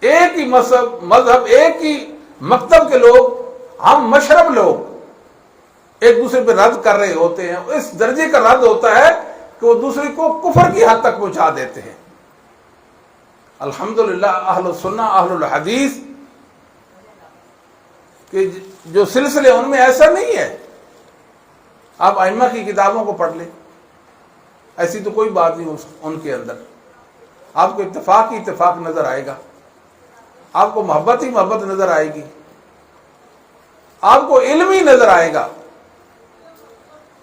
ایک ہی مذہب، ایک ہی مکتب کے لوگ، ہم مشرب لوگ ایک دوسرے پہ رد کر رہے ہوتے ہیں. اس درجے کا رد ہوتا ہے کہ وہ دوسرے کو کفر کی حد تک پہنچا دیتے ہیں. الحمدللہ اہل السنہ اہل الحدیث کہ جو سلسلے ان میں ایسا نہیں ہے. آپ ائمہ کی کتابوں کو پڑھ لیں، ایسی تو کوئی بات نہیں ان کے اندر. آپ کو اتفاق ہی اتفاق نظر آئے گا، آپ کو محبت ہی محبت نظر آئے گی، آپ کو علم ہی نظر آئے گا.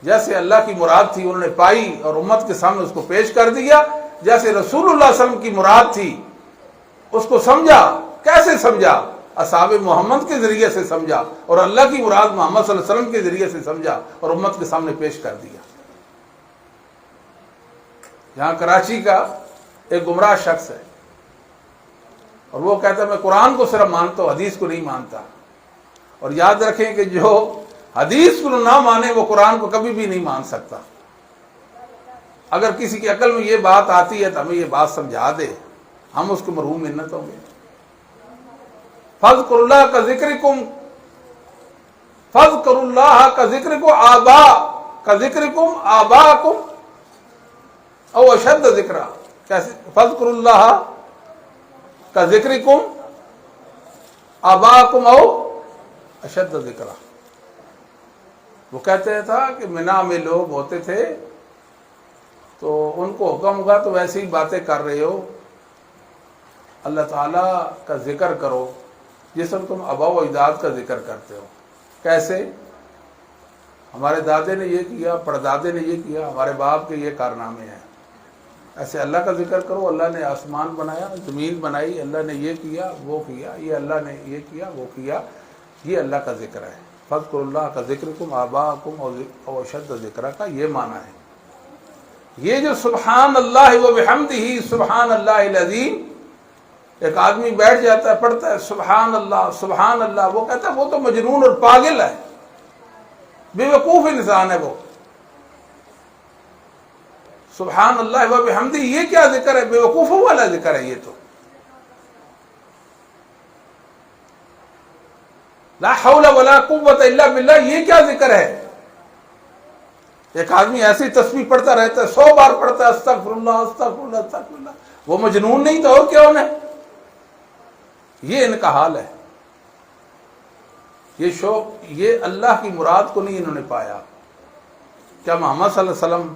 جیسے اللہ کی مراد تھی انہوں نے پائی اور امت کے سامنے اس کو پیش کر دیا، جیسے رسول اللہ صلی اللہ علیہ وسلم کی مراد تھی اس کو سمجھا. کیسے سمجھا؟ اصحاب محمد کے ذریعے سے سمجھا اور اللہ کی مراد محمد صلی اللہ علیہ وسلم کے ذریعے سے سمجھا اور امت کے سامنے پیش کر دیا. یہاں کراچی کا ایک گمراہ شخص ہے اور وہ کہتا ہے میں قرآن کو صرف مانتا ہوں، حدیث کو نہیں مانتا. اور یاد رکھیں کہ جو حدیث کو نہ مانے وہ قرآن کو کبھی بھی نہیں مان سکتا. اگر کسی کی عقل میں یہ بات آتی ہے تو ہمیں یہ بات سمجھا دے، ہم اس کو مرحوم منت ہوں گے. فَاذْكُرُوا اللَّهَ كَذِكْرِكُمْ فَاذْكُرُوا اللَّهَ كَذِكْرِكُمْ آبَاءَكُمْ او اشد ذکرہ. کیسے؟ فَاذْكُرُوا اللَّهَ كَذِكْرِكُمْ آبَاءَكُمْ او اشد ذکرہ. وہ کہتے تھا کہ مینا میں لوگ ہوتے تھے تو ان کو حکم ہوگا تو ویسے ہی باتیں کر رہے ہو، اللہ تعالیٰ کا ذکر کرو جس وقت تم آباء و اجداد کا ذکر کرتے ہو. کیسے؟ ہمارے دادے نے یہ کیا، پردادے نے یہ کیا، ہمارے باپ کے یہ کارنامے ہیں. ایسے اللہ کا ذکر کرو. اللہ نے آسمان بنایا، زمین بنائی، اللہ نے یہ کیا وہ کیا، یہ اللہ نے یہ کیا وہ کیا. یہ اللہ کا ذکر ہے. فَاذْكُرُوا اللَّهَ كَذِكْرِكُمْ آبَاءَكُمْ او اشد ذکرہ کا یہ معنی ہے. یہ جو سبحان اللہ و بحمدہ سبحان اللہ العظیم، ایک آدمی بیٹھ جاتا ہے پڑھتا ہے سبحان اللہ سبحان اللہ، وہ کہتا ہے وہ تو مجنون اور پاگل ہے، بے وقوف انسان ہے وہ. سبحان اللہ و بحمدہ یہ کیا ذکر ہے؟ بے وقوفوں والا ذکر ہے یہ تو. لا حول ولا قوت الا باللہ یہ کیا ذکر ہے؟ ایک آدمی ایسی تسبیح پڑھتا رہتا ہے، 100 بار پڑھتا ہے استغفر اللہ استغفر اللہ استغفر اللہ. وہ مجنون نہیں تو اور کیا انہیں؟ یہ ان کا حال ہے. یہ شوق، یہ اللہ کی مراد کو نہیں انہوں نے پایا. کیا محمد صلی اللہ علیہ وسلم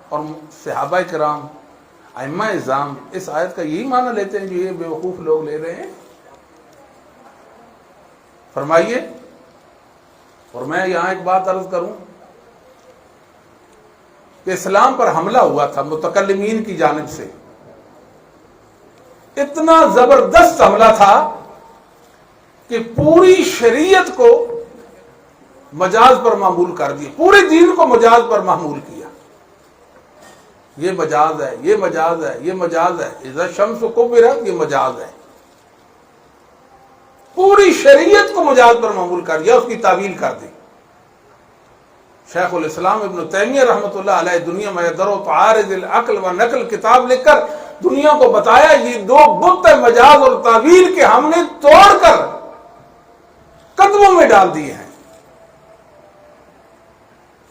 اور صحابہ کرام ائمہ اعظام اس آیت کا یہی معنی لیتے ہیں جو یہ بیوقوف لوگ لے رہے ہیں؟ فرمائیے. اور میں یہاں ایک بات عرض کروں کہ اسلام پر حملہ ہوا تھا متکلمین کی جانب سے. اتنا زبردست حملہ تھا کہ پوری شریعت کو مجاز پر معمول کر دیا، پورے دین کو مجاز پر معمول کیا. یہ مجاز ہے، یہ مجاز ہے، یہ مجاز ہے. اذا الشمس کورت یہ مجاز ہے. پوری شریعت کو مجاز پر معمول کر دیا، اس کی تعویل کر دی. شیخ الاسلام ابن تیمیہ رحمۃ اللہ علیہ دنیا میں در و تعارض العقل و نقل کتاب لکھ کر دنیا کو بتایا یہ دو بت مجاز اور تعویل کے ہم نے توڑ کر قدموں میں ڈال دیے ہیں.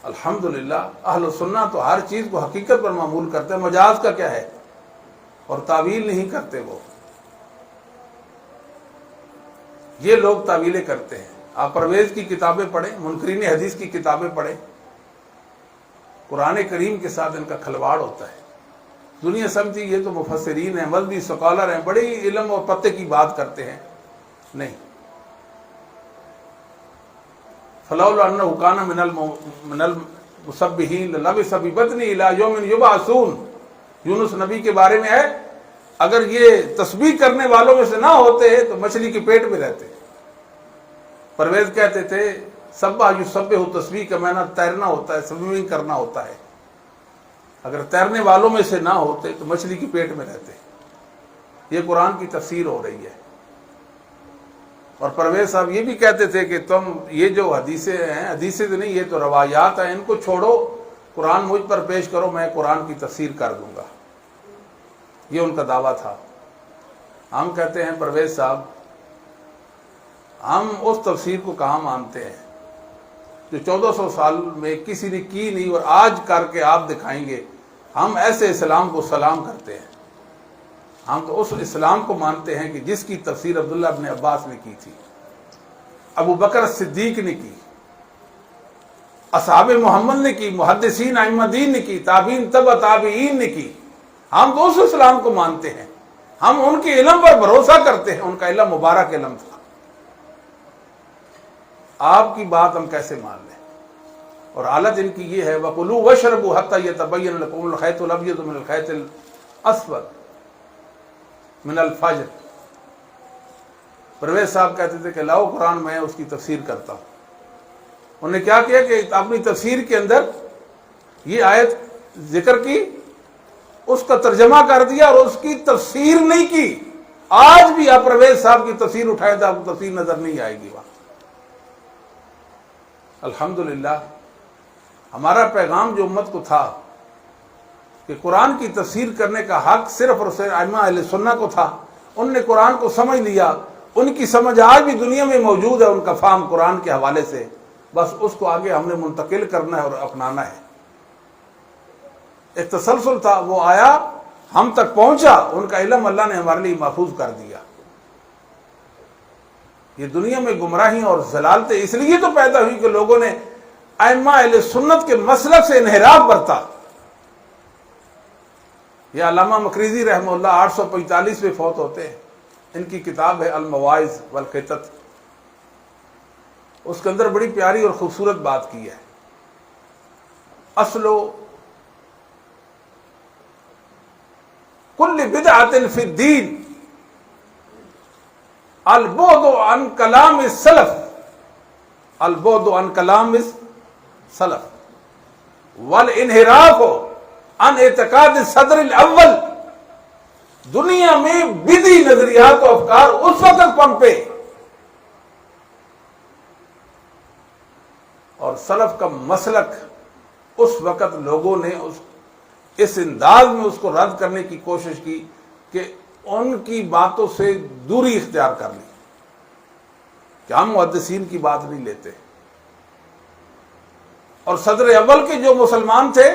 الحمدللہ اہل سنہ تو ہر چیز کو حقیقت پر معمول کرتے ہیں. مجاز کا کیا ہے؟ اور تعویل نہیں کرتے. وہ یہ لوگ تعویلیں کرتے ہیں. آپ پرویز کی کتابیں پڑھیں، منکرین حدیث کی کتابیں پڑھیں. قرآن کریم کے ساتھ ان کا کھلواڑ ہوتا ہے. دنیا سمجھی یہ تو مفسرین ہیں، مذہبی سکالر ہیں، بڑی علم اور پتے کی بات کرتے ہیں. نہیں. فلولا انہ کان من المسبحین للبث فی بطنہ الی یوم یبعثون. یونس نبی کے بارے میں ہے اگر یہ تسبیح کرنے والوں میں سے نہ ہوتے تو مچھلی کے پیٹ میں رہتے. پرویز کہتے تھے سبح یسبح تسبیح کا معنی تیرنا ہوتا ہے، سوئمنگ کرنا ہوتا ہے. اگر تیرنے والوں میں سے نہ ہوتے تو مچھلی کے پیٹ میں رہتے. یہ قرآن کی تفسیر ہو رہی ہے. اور پرویز صاحب یہ بھی کہتے تھے کہ تم یہ جو حدیثیں ہیں، حدیثیں نہیں یہ تو روایات ہیں، ان کو چھوڑو، قرآن مجھ پر پیش کرو، میں قرآن کی تفسیر کر دوں گا. یہ ان کا دعویٰ تھا. ہم کہتے ہیں پرویز صاحب ہم اس تفسیر کو کہاں مانتے ہیں جو 1400 سال میں کسی نے کی نہیں اور آج کر کے آپ دکھائیں گے. ہم ایسے اسلام کو سلام کرتے ہیں. ہم تو اس اسلام کو مانتے ہیں کہ جس کی تفسیر عبداللہ ابن عباس نے کی تھی، ابو بکر صدیق نے کی، اصحاب محمد نے کی، محدثین ائمہ دین نے کی، تابعین تبع تابعین نے کی. ہم تو اس اسلام کو مانتے ہیں. ہم ان کے علم پر بھروسہ کرتے ہیں. ان کا علم مبارک علم تھا. آپ کی بات ہم کیسے مان لیں؟ اور حالت ان کی یہ ہے وَكُلُوا وَاشْرَبُوا حَتَّى يَتَبَيَّنَ لَكُمُ الْخَيْطُ الْأَبْيَضُ مِنَ الْخَيْطِ الْأَسْوَدِ مِنَ الْفَجْرِ. پرویز صاحب کہتے تھے کہ لاؤ قرآن میں اس کی تفسیر کرتا ہوں. انہوں نے کیا کیا کہ اپنی تفسیر کے اندر یہ آیت ذکر کی، اس کا ترجمہ کر دیا اور اس کی تفسیر نہیں کی. آج بھی آپ پرویز صاحب کی تفسیر اٹھائیں تو آپ کو تفسیر نظر نہیں آئے گی وہاں. الحمدللہ ہمارا پیغام جو امت کو تھا کہ قرآن کی تفسیر کرنے کا حق صرف اور صرف ائمہ اہل سنہ کو تھا. ان نے قرآن کو سمجھ لیا، ان کی سمجھ آج بھی دنیا میں موجود ہے، ان کا فہم قرآن کے حوالے سے. بس اس کو آگے ہم نے منتقل کرنا ہے اور اپنانا ہے. ایک تسلسل تھا، وہ آیا ہم تک پہنچا، ان کا علم اللہ نے ہمارے لیے محفوظ کر دیا. یہ دنیا میں گمراہی اور ضلالتیں اس لیے تو پیدا ہوئی کہ لوگوں نے ائمہ اہل سنت کے مسلک سے انحراف برتا. یہ علامہ مقریزی رحمہ اللہ 845 میں فوت ہوتے ہیں. ان کی کتاب ہے المواعظ والخطط. اس کے اندر بڑی پیاری اور خوبصورت بات کی ہے. اصل کل بدعۃ فی الدین البعد عن کلام السلف، البعد عن کلام السلف والانحراف عن اعتقاد الصدر الاول. دنیا میں بدعی نظریات و افکار اس وقت پنپے اور سلف کا مسلک اس وقت لوگوں نے اس انداز میں اس کو رد کرنے کی کوشش کی کہ ان کی باتوں سے دوری اختیار کر لی کہ ہم محدثین کی بات نہیں لیتے. اور صدر اول کے جو مسلمان تھے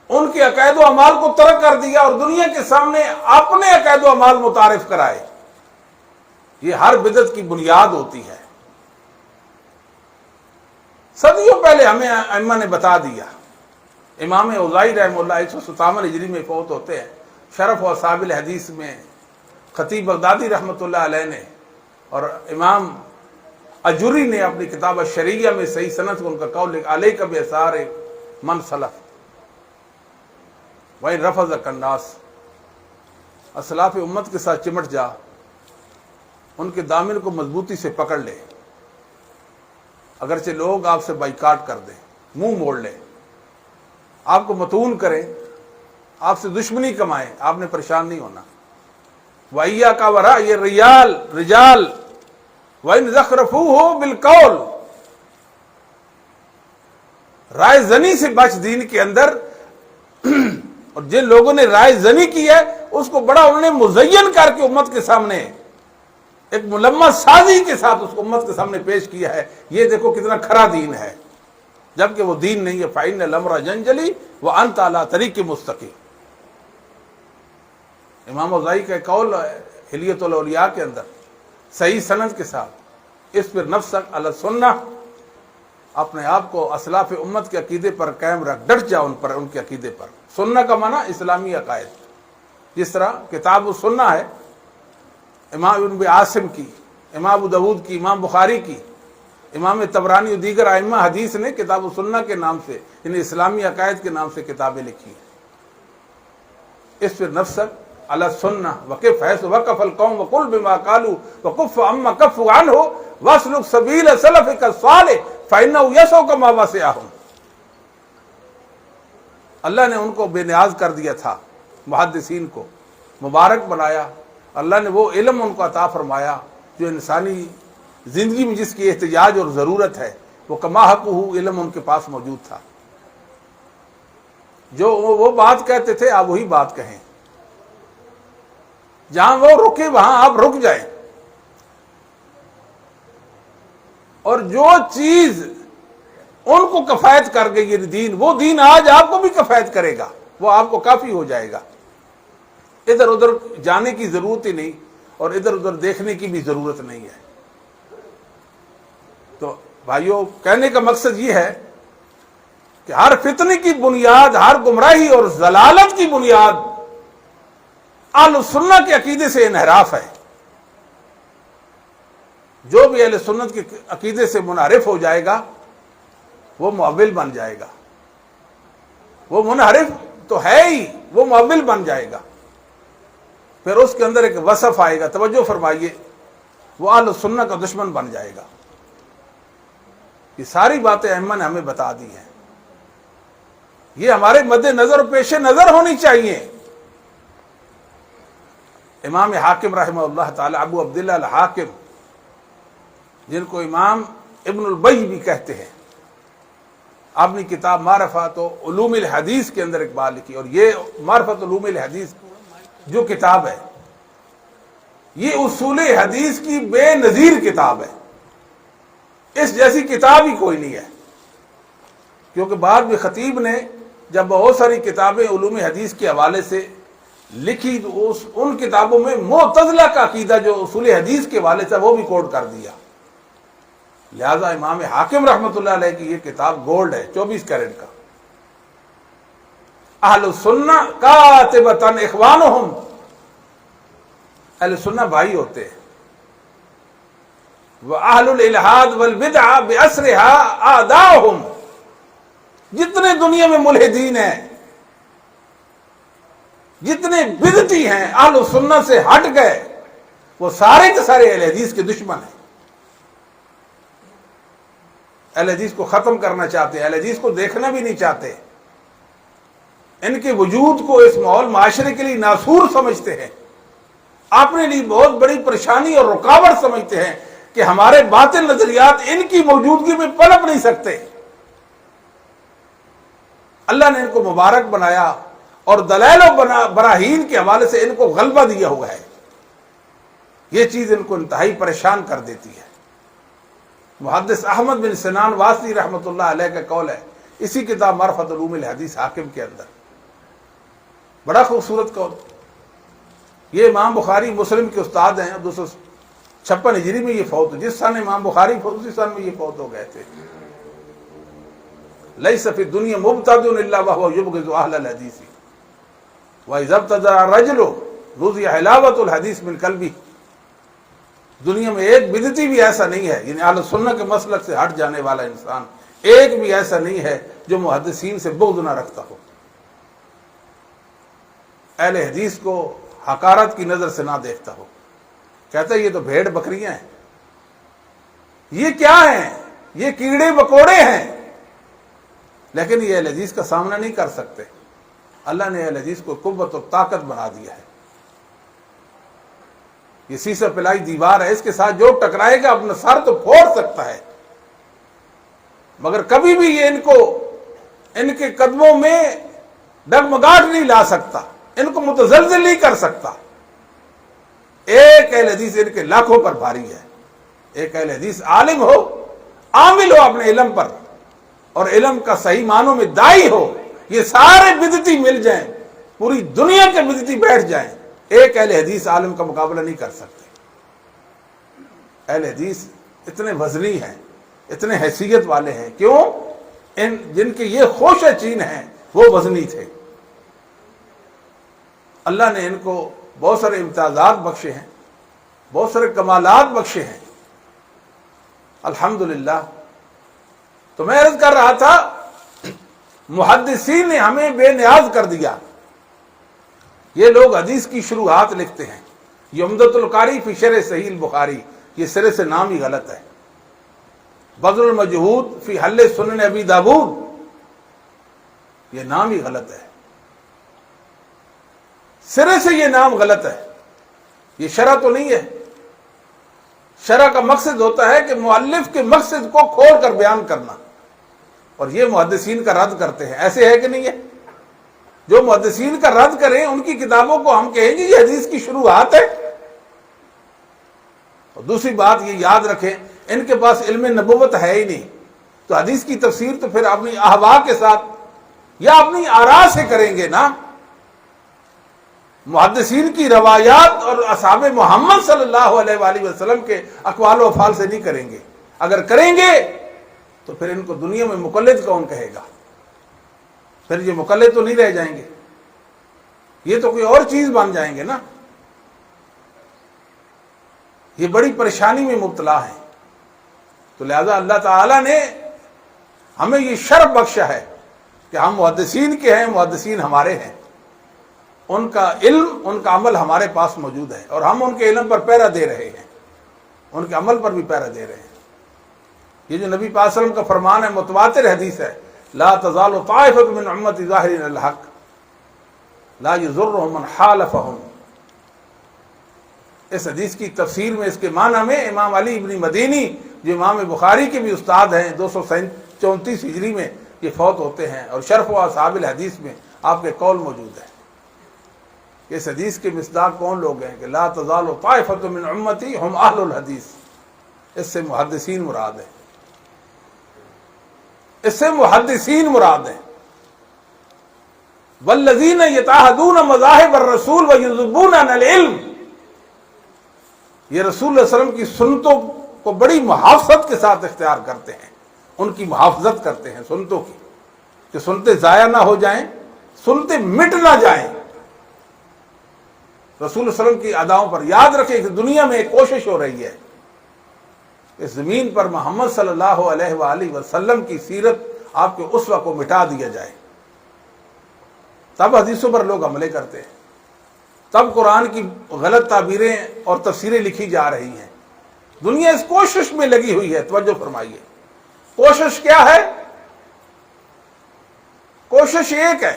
ان کے عقائد و اعمال کو ترک کر دیا اور دنیا کے سامنے اپنے عقائد و اعمال متعارف کرائے. یہ ہر بدعت کی بنیاد ہوتی ہے. صدیوں پہلے ہمیں ائمہ نے بتا دیا. امام اوزاعی رحمہ اللہ 157 ہجری میں فوت ہوتے ہیں. شرف و اصحاب الحدیث میں خطیب بغدادی رحمۃ اللہ علیہ نے اور امام اجوری نے اپنی کتاب الشریعہ میں صحیح سند کو ان کا قول علیک بآثار من سلف وَإِن رَفَضَكَ النَّاسُ، اسلاف امت کے ساتھ چمٹ جا، ان کے دامن کو مضبوطی سے پکڑ لے، اگرچہ لوگ آپ سے بائیکاٹ کر دیں، منہ موڑ لیں، آپ کو متون کریں، آپ سے دشمنی کمائیں، آپ نے پریشان نہیں ہونا. وَإِيَّاكَ وَرَأْيَ الرِّجَالِ وَإِن زَخْرَفُوهُ بِالْقَوْلِ. رائے زنی سے بچ دین کے اندر. اور جن لوگوں نے رائے زنی کی ہے اس کو بڑا انہوں نے مزین کر کے امت کے سامنے ایک ملمت سازی کے ساتھ اس کو امت کے سامنے پیش کیا ہے. یہ دیکھو کتنا کھرا دین ہے، جبکہ وہ دین نہیں ہے. فَإِنَّ الْأَمْرَ جَنْجَلِي وَأَنْتَ عَلَىٰ طَرِيقٍ مُسْتَقِيمٍ. امام اوزاعی کا قول حلیۃ الاولیاء کے اندر صحیح سند کے ساتھ، اس پر نفسک علی السنہ، اپنے آپ کو اسلاف امت کے عقیدے پر قائم رکھ، ڈٹ جا ان پر، ان کے عقیدے پر. سنہ کا معنی اسلامی عقائد، جس طرح کتاب السنہ ہے امام ابن عاصم کی، امام ابو داود کی، امام بخاری کی، امام طبرانی اور دیگر ائمہ حدیث نے کتاب السنہ کے نام سے، یعنی اسلامی عقائد کے نام سے کتابیں لکھی ہیں. اس پر نفسک علی السنہ وقف حیث وقف القوم وقل بما قالوا وقف عما کفوا عنہ واسلک سبیل سلفک الصالح فإنہ یسعک ما وسعہم. اللہ نے ان کو بے نیاز کر دیا تھا، محدثین کو مبارک بنایا. اللہ نے وہ علم ان کو عطا فرمایا جو انسانی زندگی میں جس کی احتیاج اور ضرورت ہے، وہ کما حقہ علم ان کے پاس موجود تھا. جو وہ بات کہتے تھے آپ وہی بات کہیں، جہاں وہ رکے وہاں آپ رک جائیں. اور جو چیز ان کو کفایت کر گئی یہ دین، وہ دین آج آپ کو بھی کفایت کرے گا، وہ آپ کو کافی ہو جائے گا. ادھر ادھر جانے کی ضرورت ہی نہیں اور ادھر ادھر دیکھنے کی بھی ضرورت نہیں ہے. تو بھائیوں، کہنے کا مقصد یہ ہے کہ ہر فتنے کی بنیاد، ہر گمراہی اور ضلالت کی بنیاد اہل سنت کے عقیدے سے انحراف ہے. جو بھی اہل سنت کے عقیدے سے منحرف ہو جائے گا وہ معول بن جائے گا. وہ منحرف تو ہے ہی، وہ معول بن جائے گا. پھر اس کے اندر ایک وصف آئے گا. توجہ فرمائیے، وہ اہل سنت کا دشمن بن جائے گا۔ یہ ساری باتیں ائمہ نے ہمیں بتا دی ہیں، یہ ہمارے مد نظر و پیش نظر ہونی چاہیے۔ امام حاکم رحمہ اللہ تعالی، ابو عبداللہ الحاکم، جن کو امام ابن البی بھی کہتے ہیں، اپنی کتاب معرفت علوم الحدیث کے اندر ایک بات لکھی، اور یہ معرفت علوم الحدیث جو کتاب ہے یہ اصول حدیث کی بے نظیر کتاب ہے، اس جیسی کتاب ہی کوئی نہیں ہے۔ کیونکہ بعد میں خطیب نے جب بہت ساری کتابیں علوم حدیث کے حوالے سے لکھی تو ان کتابوں میں معتزلہ کا عقیدہ جو اصول حدیث کے حوالے سے وہ بھی کوٹ کر دیا۔ لہذا امام حاکم رحمۃ اللہ علیہ کی یہ کتاب گولڈ ہے، 24 کیرٹ کا۔ اہل السنہ کاتبۃ اخوانہم، اہل سنہ بھائی ہوتے ہیں، وَأَهْلُ الْإِلْحَادِ وَالْبِدْعَةِ بِأَسْرِهَا أَعْدَاؤُهُمْ، جتنے دنیا میں ملحدین ہیں، جتنے بدعتی ہیں، اہل سنہ سے ہٹ گئے، وہ سارے کے سارے اہل حدیث کے دشمن ہیں، اہل حدیث کو ختم کرنا چاہتے ہیں، اہل حدیث کو دیکھنا بھی نہیں چاہتے، ان کے وجود کو اس ماحول معاشرے کے لیے ناسور سمجھتے ہیں، اپنے لیے بہت بڑی پریشانی اور رکاوٹ سمجھتے ہیں کہ ہمارے باطل نظریات ان کی موجودگی میں پنپ نہیں سکتے۔ اللہ نے ان کو مبارک بنایا اور دلائل و براہین کے حوالے سے ان کو غلبہ دیا ہوا ہے، یہ چیز ان کو انتہائی پریشان کر دیتی ہے۔ محدث احمد بن سنان واسطی رحمۃ اللہ علیہ کا قول ہے اسی کتاب معرفت علوم الحدیث حاکم کے اندر، بڑا خوبصورت قول۔ یہ امام بخاری مسلم کے استاد ہیں، 256 ہجری میں یہ فوت، جس سن امام بخاری فوت اسی سن میں یہ فوت ہو گئے تھے۔ لیس فی الدنیا مبتدع الا وهو یبغض اہل الحدیث واذا ابتدع الرجل رضی حلاوۃ الحدیث من قلبہ، دنیا میں ایک بدعتی بھی ایسا نہیں ہے، یعنی اہل سنت کے مسلک سے ہٹ جانے والا انسان ایک بھی ایسا نہیں ہے جو محدثین سے بغض نہ رکھتا ہو، اہل حدیث کو حقارت کی نظر سے نہ دیکھتا ہو، کہتا ہے یہ تو بھیڑ بکریاں ہیں، یہ کیا ہیں، یہ کیڑے مکوڑے ہیں، لیکن یہ اہل حدیث کا سامنا نہیں کر سکتے۔ اللہ نے اہل حدیث کو قوت اور طاقت بنا دیا ہے، یہ سیسہ پلائی دیوار ہے، اس کے ساتھ جو ٹکرائے گا اپنا سر تو پھوڑ سکتا ہے، مگر کبھی بھی یہ ان کے قدموں میں ڈگمگاہٹ نہیں لا سکتا، ان کو متزلزل نہیں کر سکتا۔ ایک اہل حدیث ان کے لاکھوں پر بھاری ہے، ایک اہل حدیث عالم ہو، عامل ہو اپنے علم پر، اور علم کا صحیح معنوں میں داعی ہو، یہ سارے بدعتی مل جائیں، پوری دنیا کے بدعتی بیٹھ جائیں، ایک اہل حدیث عالم کا مقابلہ نہیں کر سکتے۔ اہل حدیث اتنے وزنی ہیں، اتنے حیثیت والے ہیں، کیوں؟ جن کے یہ خوش چین ہیں وہ وزنی تھے، اللہ نے ان کو بہت سارے امتیازات بخشے ہیں، بہت سارے کمالات بخشے ہیں، الحمدللہ۔ تو میں عرض کر رہا تھا محدثین نے ہمیں بے نیاز کر دیا۔ یہ لوگ حدیث کی شروحات لکھتے ہیں، یہ عمدۃ القاری فی شرح صحیح البخاری، یہ سرے سے نام ہی غلط ہے، بذل المجہود فی حل سنن ابی داود، یہ نام ہی غلط ہے، سرے سے یہ نام غلط ہے، یہ شرح تو نہیں ہے۔ شرح کا مقصد ہوتا ہے کہ مؤلف کے مقصد کو کھول کر بیان کرنا، اور یہ محدثین کا رد کرتے ہیں، ایسے ہے کہ نہیں ہے؟ جو محدثین کا رد کریں ان کی کتابوں کو ہم کہیں گے یہ حدیث کی شروحات ہے۔ اور دوسری بات یہ یاد رکھیں، ان کے پاس علم نبوت ہے ہی نہیں، تو حدیث کی تفسیر تو پھر اپنی احوا کے ساتھ یا اپنی آراء سے کریں گے نا، محدثین کی روایات اور اصحاب محمد صلی اللہ علیہ وآلہ وسلم کے اقوال و افعال سے نہیں کریں گے۔ اگر کریں گے تو پھر ان کو دنیا میں مقلد کون کہے گا؟ پھر یہ مقلد تو نہیں رہ جائیں گے، یہ تو کوئی اور چیز بن جائیں گے نا، یہ بڑی پریشانی میں مبتلا ہیں۔ تو لہذا اللہ تعالیٰ نے ہمیں یہ شرف بخشا ہے کہ ہم محدثین کے ہیں، محدثین ہمارے ہیں، ان کا علم ان کا عمل ہمارے پاس موجود ہے، اور ہم ان کے علم پر پہرا دے رہے ہیں۔ ان کے عمل پر بھی پہرا دے رہے ہیں۔ یہ جو نبی پاک صلی اللہ علیہ وسلم کا فرمان ہے، متواتر حدیث ہے، لا تزال طائفۃ من امتی ظاہرین علی الحق لا یضرهم من حالفهم۔ اس حدیث کی تفسیر میں، اس کے معنی میں، امام علی ابن مدینی جو امام بخاری کے بھی استاد ہیں، 234 ہجری میں یہ فوت ہوتے ہیں، اور شرف و اصحاب الحدیث میں آپ کے قول موجود ہے کہ اس حدیث کے مصداق کون لوگ ہیں کہ لا تزال طائفۃ من امتی ہم اہل الحدیث۔ اس سے محدثین مراد ہیں، اس سے محدثین مراد ہیں۔ والذین یتعاہدون مذاہب الرسول ویذبون عن العلم، یہ رسول اللہ صلی اللہ علیہ وسلم کی سنتوں کو بڑی محافظت کے ساتھ اختیار کرتے ہیں، ان کی محافظت کرتے ہیں سنتوں کی، کہ سنتے ضائع نہ ہو جائیں، سنتے مٹ نہ جائیں۔ رسول اللہ علیہ وسلم کی اداؤں پر یاد رکھیں کہ دنیا میں ایک کوشش ہو رہی ہے، اس زمین پر محمد صلی اللہ علیہ وآلہ وسلم کی سیرت، آپ کے اسوہ کو مٹا دیا جائے۔ تب حدیثوں پر لوگ عملے کرتے ہیں، تب قرآن کی غلط تعبیریں اور تفسیریں لکھی جا رہی ہیں۔ دنیا اس کوشش میں لگی ہوئی ہے، توجہ فرمائیے۔ کوشش کیا ہے؟ کوشش ایک ہے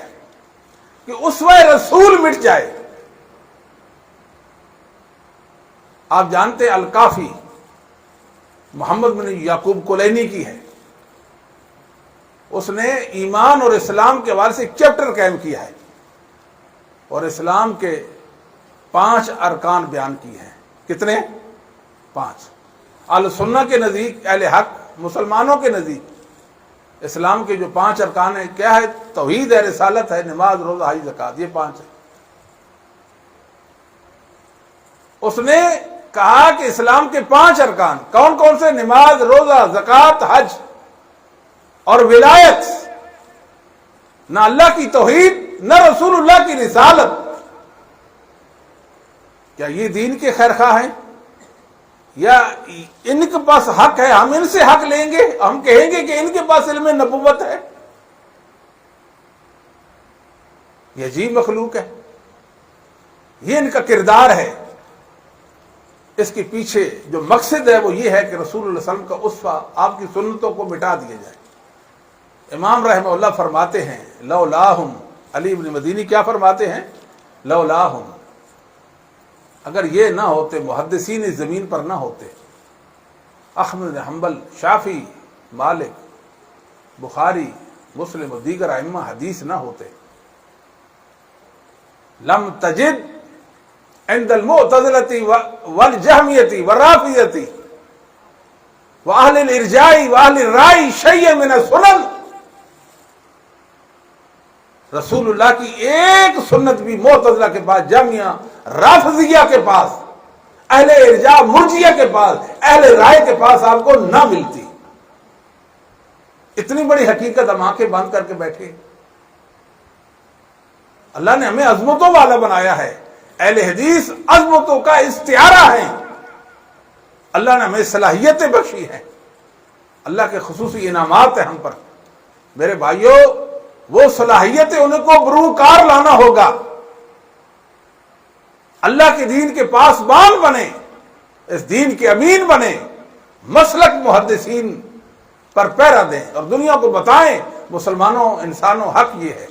کہ اسوہ رسول مٹ جائے۔ آپ جانتے ہیں الکافی محمد بن یعقوب کلینی کی ہے، اس نے ایمان اور اسلام کے حوالے سے ایک چیپٹر قائم کیا ہے، اور اسلام کے 5 ارکان بیان کیے ہیں۔ کتنے؟ 5۔ اہل سنہ کے نزدیک، اہل حق مسلمانوں کے نزدیک اسلام کے جو 5 ارکان ہیں، کیا ہے؟ توحید ہے، رسالت ہے، نماز، روزہ، حج، زکوٰۃ، یہ 5 ہیں۔ اس نے کہا کہ اسلام کے 5 ارکان کون کون سے؟ نماز، روزہ، زکوٰۃ، حج اور ولایت۔ نہ اللہ کی توحید، نہ رسول اللہ کی رسالت۔ کیا یہ دین کے خیر خواہ ہیں؟ یا ان کے پاس حق ہے، ہم ان سے حق لیں گے، ہم کہیں گے کہ ان کے پاس علم نبوت ہے؟ یہ عجیب مخلوق ہے، یہ ان کا کردار ہے۔ اس کے پیچھے جو مقصد ہے وہ یہ ہے کہ رسول اللہ صلی اللہ علیہ وسلم کا اسوہ، آپ کی سنتوں کو مٹا دیا جائے۔ امام رحمہ اللہ فرماتے ہیں لولاہم، علی ابن مدینی کیا فرماتے ہیں؟ لولاہم، اگر یہ نہ ہوتے، محدثین اس زمین پر نہ ہوتے، احمد بن حنبل، شافعی، مالک، بخاری، مسلم و دیگر ائمہ حدیث نہ ہوتے، لم تجد عند المعتزلة والجہمیة والرافضة واہل الارجاء واہل الرائے شیء من السنن، رسول اللہ کی ایک سنت بھی معتزلہ کے پاس، جہمیہ، رافضیہ کے پاس، اہل ارجاء مرجیہ کے پاس، اہل رائے کے پاس آپ کو نہ ملتی۔ اتنی بڑی حقیقت ہم آنکھیں بند کر کے بیٹھے۔ اللہ نے ہمیں عظمتوں والا بنایا ہے، اہل حدیث عظمتوں کا استعارہ ہے۔ اللہ نے ہمیں صلاحیتیں بخشی ہیں، اللہ کے خصوصی انعامات ہیں ہم پر۔ میرے بھائیوں، وہ صلاحیتیں ان کو بروکار لانا ہوگا، اللہ کے دین کے پاسبان بنے، اس دین کے امین بنے، مسلک محدثین پر پیرا دیں اور دنیا کو بتائیں مسلمانوں، انسانوں، حق یہ ہے۔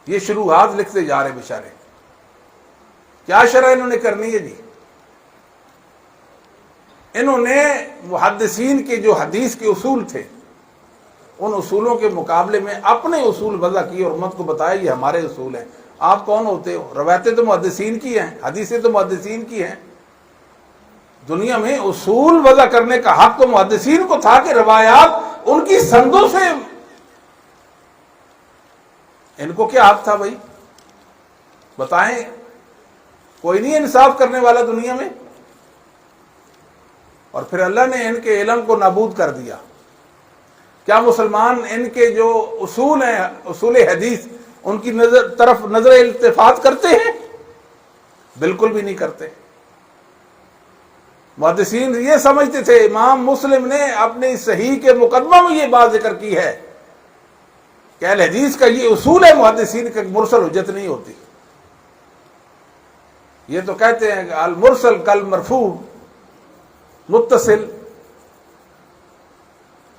یہ شروحات لکھتے جا رہے بیچارے، کیا شرح انہوں نے کرنی ہے جی؟ انہوں نے محدثین کے جو حدیث کے اصول تھے، ان اصولوں کے مقابلے میں اپنے اصول وضع کیے اور امت کو بتایا یہ ہمارے اصول ہیں۔ آپ کون ہوتے ہو؟ روایتیں تو محدثین کی ہیں، حدیثیں تو محدثین کی ہیں۔ دنیا میں اصول وضع کرنے کا حق تو محدثین کو تھا کہ روایات ان کی سندوں سے، ان کو کیا حق تھا بھائی؟ بتائیں، کوئی نہیں انصاف کرنے والا دنیا میں۔ اور پھر اللہ نے ان کے علم کو نابود کر دیا۔ کیا مسلمان ان کے جو اصول ہیں، اصول حدیث، ان کی طرف نظر التفات کرتے ہیں؟ بالکل بھی نہیں کرتے۔ محدثین یہ سمجھتے تھے، امام مسلم نے اپنی صحیح کے مقدمہ میں یہ بات ذکر کی ہے کہ اہل حدیث کا یہ اصول ہے، محدثین کا مرسل حجت نہیں ہوتی۔ یہ تو کہتے ہیں کہ المرسل کل مرفوع متصل،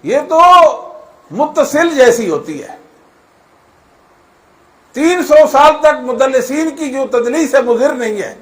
یہ تو متصل جیسی ہوتی ہے. 300 سال تک مدلسین کی جو تدلیس ہے مضر نہیں ہے.